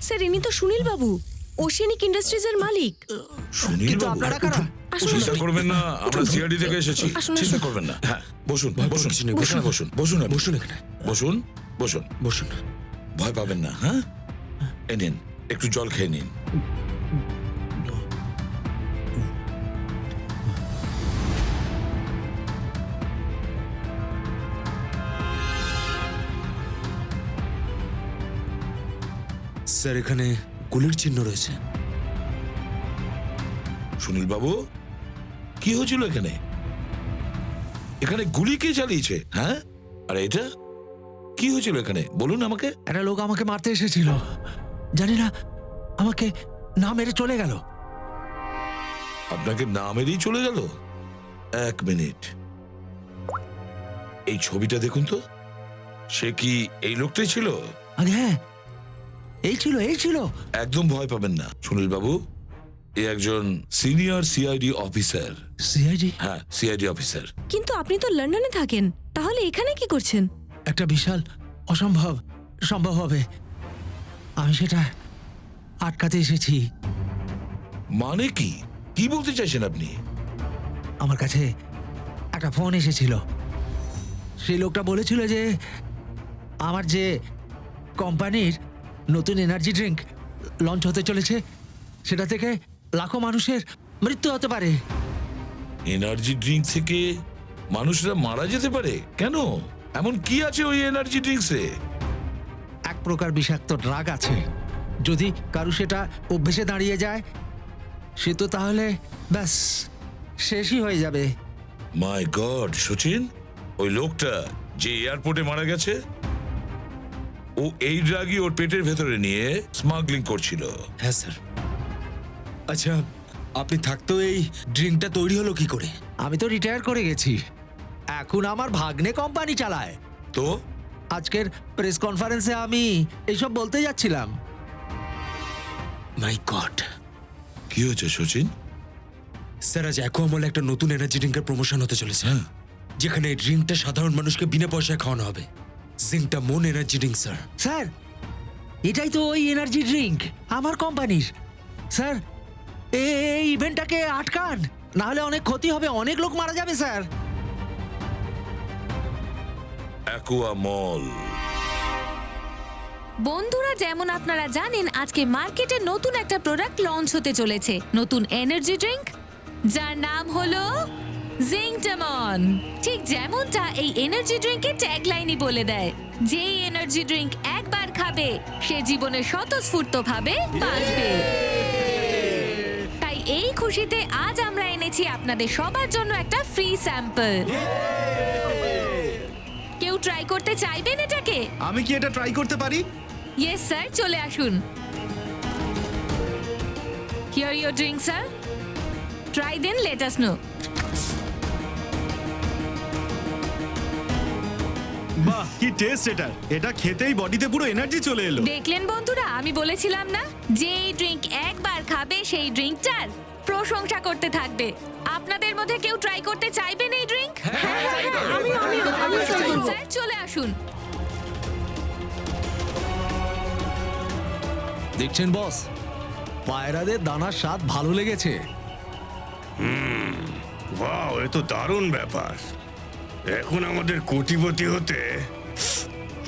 L: স্যার, ইনি তো সুনীল বাবু, ওশিয়ানিক ইন্ডাস্ট্রিজের মালিক।
C: কিন্তু আপনারা কারা? চিন্তা করবেন না, আমরা সিআইডি থেকে এসেছি।
L: আসুন,
C: চিন্তা
L: আসুন।
C: করবেন না। হ্যাঁ, বসুন বসুন বসুন বসুন বসুন বসুন এখানে বসুন বসুন বসুন। ভয় পাবেন না। হ্যাঁ, এই নিন, একটু জল খেয়ে নিন।
Q: স্যার, এখানে গুলির চিহ্ন রয়েছে।
C: সুনীল বাবু, কি হয়েছিল এখানে? এখানে গুলি কে চালিয়েছে? হ্যাঁ, আর এটা কি হয়েছিল এখানে বলুন আমাকে।
S: একটা লোক আমাকে মারতে এসেছিল, জানি না আমাকে না মেরে চলে গেল।
C: আপনাকে না মেরেই চলে গেল? এক মিনিট, এই ছবিটা দেখুন তো, সে কি এই লোকটাই ছিল?
S: আরে হ্যাঁ, এই ছিল।
C: একদম ভয় পাবেন না সুনীল বাবু, এ একজন সিনিয়র সিআইডি অফিসার।
S: সিআইডি?
C: হ্যাঁ, সিআইডি অফিসার।
L: কিন্তু আপনি তো লন্ডনে থাকেন, তাহলে এখানে কি করছেন?
S: একটা বিশাল অসম্ভব সম্ভব হবে, আমি সেটা আটকাতে এসেছি।
C: মানে কি কি বলতে চাইছেন আপনি?
S: আমার কাছে একটা ফোন এসেছিল, সেই লোকটা বলেছিল যে আমার যে কোম্পানির নতুন এনার্জি ড্রিঙ্ক লঞ্চ হতে চলেছে, সেটা থেকে লাখো মানুষের মৃত্যু হতে পারে।
C: এনার্জি ড্রিঙ্ক থেকে মানুষরা মারা যেতে পারে? কেন, এমন কি আছে ওই এনার্জি ড্রিঙ্কসে?
S: এক প্রকার বিষাক্ত ড্রাগ আছে, যদি কারু সেটা অভ্যেসে দাঁড়িয়ে যায় সে তো তাহলে ব্যাস শেষই হয়ে যাবে।
C: মাই গড সচিন, ওই লোকটা যে এয়ারপোর্টে মারা গেছে, ও এই ড্রাগই ওর পেটের ভেতরে নিয়ে স্মাগলিং করছিল।
Q: হ্যাঁ স্যার। আচ্ছা, আপনি থাকতেও এই ড্রিঙ্কটা তৈরি হলো কি করে?
S: আমি তো রিটায়ার করে গেছি, এখন আমার ভাগ্নে কোম্পানি চালায়।
C: তো
S: আজকের প্রেস কনফারেন্সে আমি এইসব বলতে যাচ্ছিলাম।
Q: মাই গড,
C: কি হয়েছে সচিন?
Q: স্যার, আজ অ্যাকোয়ামলে একটা নতুন এনার্জি ড্রিঙ্কের প্রমোশন হতে চলেছে, যেখানে এই ড্রিঙ্কটা সাধারণ মানুষকে বিনা পয়সায় খাওয়ানো হবে। জিঙ্কটা মন এনার্জি ড্রিঙ্ক স্যার।
S: স্যার, এটাই তো ওই এনার্জি ড্রিঙ্ক আমার কোম্পানির। স্যার, এই ইভেন্টটাকে আটকান, না হলে অনেক ক্ষতি হবে, অনেক লোক মারা যাবে স্যার।
C: অ্যাকুয়ামল।
E: বন্ধুরা, যেমন আপনারা জানেন, আজকে মার্কেটে নতুন একটা প্রোডাক্ট লঞ্চ হতে চলেছে, নতুন এনার্জি ড্রিঙ্ক, যার নাম হলো জিংটামন। ঠিক যেমনটা এই এনার্জি ড্রিঙ্কের ট্যাগলাইনই বলে দেয়, যেই এনার্জি ড্রিঙ্ক একবার খাবে সে জীবনে স্বতঃস্ফূর্তভাবে বাঁচবে। তাই এই খুশিতে আজ আমরা এনেছি আপনাদের সবার জন্য একটা ফ্রি স্যাম্পল। কেউ ট্রাই করতে চাইবেন এটাকে?
P: আমি কি এটা ট্রাই করতে পারি?
E: ইয়েস স্যার, চলে আসুন। Here your drink sir, try then, let us know.
P: বাহ, কি টেস্ট এটা! এটা খেতেই বডিতে পুরো এনার্জি চলে এলো।
E: দেখলেন বন্ধুরা, আমি বলেছিলাম না, যে এই ড্রিঙ্ক একবার খাবে সেই ড্রিঙ্কটার প্রশংসা করতে থাকবে। আপনাদের মধ্যে কেউ ট্রাই করতে চাইবেন এই ড্রিঙ্ক? স্যার, চলে আসুন।
S: দেখছেন বস, পায়রাদের দানার স্বাদ ভালো লেগেছে।
J: ওয়াও, এ তো দারুণ ব্যাপার। এখন আমাদের কোটিপতি হতে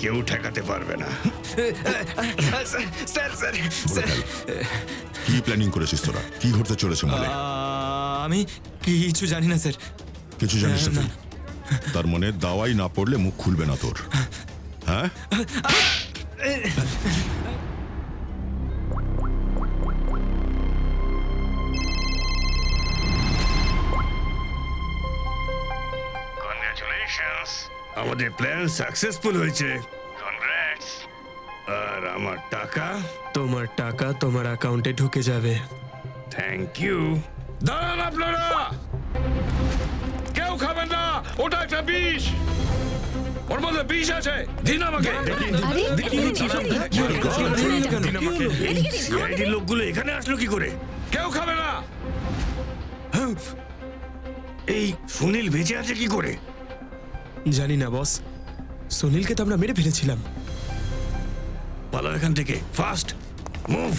J: কেউ ঠেকাতে পারবে না।
H: কি প্ল্যানিং করেছিস তোরা? কি ঘটতে চলেছে মনে?
Q: আমি কিছু জানি না স্যার।
H: কিছু জানিস না তুই? তার মানে দাওয়াই না পড়লে মুখ খুলবে না তোর, হ্যাঁ?
J: কনগ্রাচুলেশনস, আমাদের প্ল্যান সাকসেসফুল হয়েছে। কনগ্রাটস। আর আমার টাকা?
R: তোমার টাকা তোমার অ্যাকাউন্টে ঢুকে যাবে।
J: Thank you.
C: দাঁড়ান আপনারা, কেউ খাবেন না, ওটা একটা বিষ, ওর মধ্যে বিষ আছে। দিন আমাকে।
J: সিআইডি লোকগুলো এখানে আসলো কি করে?
C: কেউ খাবে না।
J: এই সুনীল বেঁচে আছে কি করে?
R: জানি না বস, সুনীলকে তো আমরা মেরে ফেলেছিলাম।
J: পালাও এখান থেকে, ফাস্ট মুভ।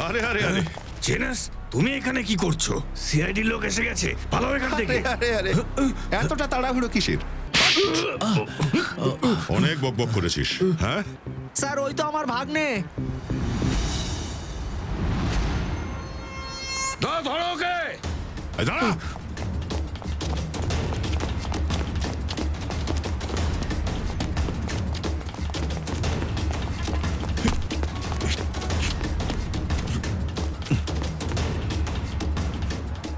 H: আরে আরে আরে,
J: জেনাস, তুমি এখানে কি করছো? সিআইডি লোক এসে গেছে, পালাও এখান থেকে।
B: আরে আরে, এতটা তাড়াহুড়ো কিসের?
H: অনেক বকবক করেছিস, হ্যাঁ?
S: স্যার, ওই তো আমার ভাগ্নে।
C: ধরো ওকে।
H: দাঁড়া।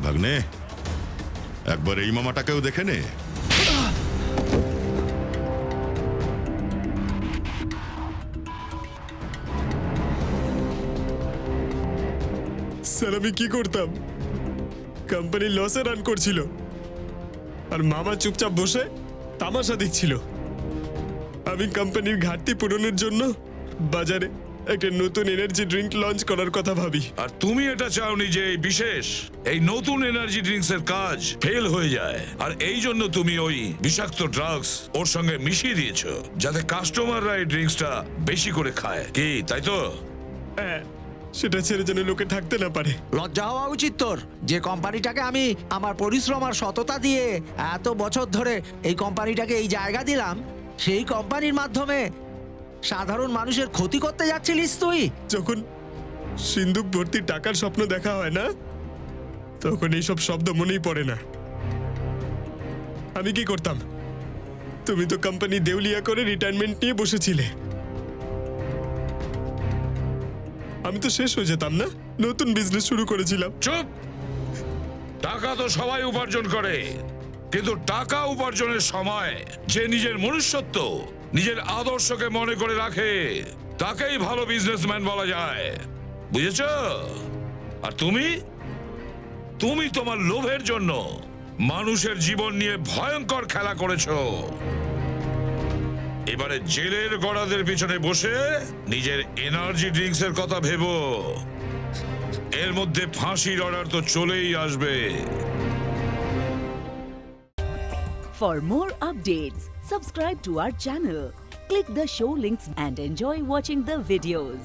H: ভাগ্নে, একবার এই মামাটাকেও দেখে নে।
R: স্যার আমি কি করতাম? কোম্পানি লসে রান করছিল আর মামা চুপচাপ বসে তামাশা দেখছিল। আমি কোম্পানির ঘাটতি পূরণের জন্য বাজারে একটা নতুন এনার্জি ড্রিঙ্ক লঞ্চ করার কথা ভাবি।
C: আর তুমি এটা চাওনি যে এই নতুন এনার্জি ড্রিঙ্কস এর কাজ ফেল হয়ে যায়, আর এই জন্য তুমি ওই বিষাক্ত ড্রাগস ওর সঙ্গে মিশিয়ে দিয়েছো যাতে কাস্টমাররা এই ড্রিঙ্কসটা বেশি করে খায়, কি তাই তো?
R: হ্যাঁ, সেটা ছেড়ে যেন লোকে থাকতে না পারে।
S: লজ্জা হওয়া উচিত তোর, যে কোম্পানিটাকে আমি আমার পরিশ্রম আর সততা দিয়ে এত বছর ধরে এই কোম্পানিটাকে এই জায়গা দিলাম, সেই কোম্পানির মাধ্যমে সাধারণ মানুষের ক্ষতি করতে যাচ্ছিলিস তুই।
R: যখন সিন্ধুক ভর্তি টাকার স্বপ্ন দেখা হয় না, তখন এইসব শব্দ মনেই পড়ে না। আমি কি করতাম? তুমি তো কোম্পানি দেউলিয়া করে রিটায়ারমেন্ট নিয়ে বসেছিলে। আমি তো শেষ হয়ে যেতাম না, নতুন বিজনেস শুরু করেছিলাম।
C: চুপ! টাকা তো সবাই উপার্জন করে, কিন্তু টাকা উপার্জনের সময় যে নিজের মনুষ্যত্ব, নিজের আদর্শকে মনে করে রাখে, তাকেই ভালো বিজনেসম্যান বলা যায়, বুঝেছ? আর তুমি তোমার লোভের জন্য মানুষের জীবন নিয়ে ভয়ঙ্কর খেলা করেছো। এবারে জেলের গড়াদের পিছনে বসে নিজের এনার্জি ড্রিঙ্কস এর কথা ভেবো। এর মধ্যে ফাঁসির অর্ডার তো চলেই আসবে।
T: For more updates, subscribe to our channel, click the show links and enjoy watching the videos.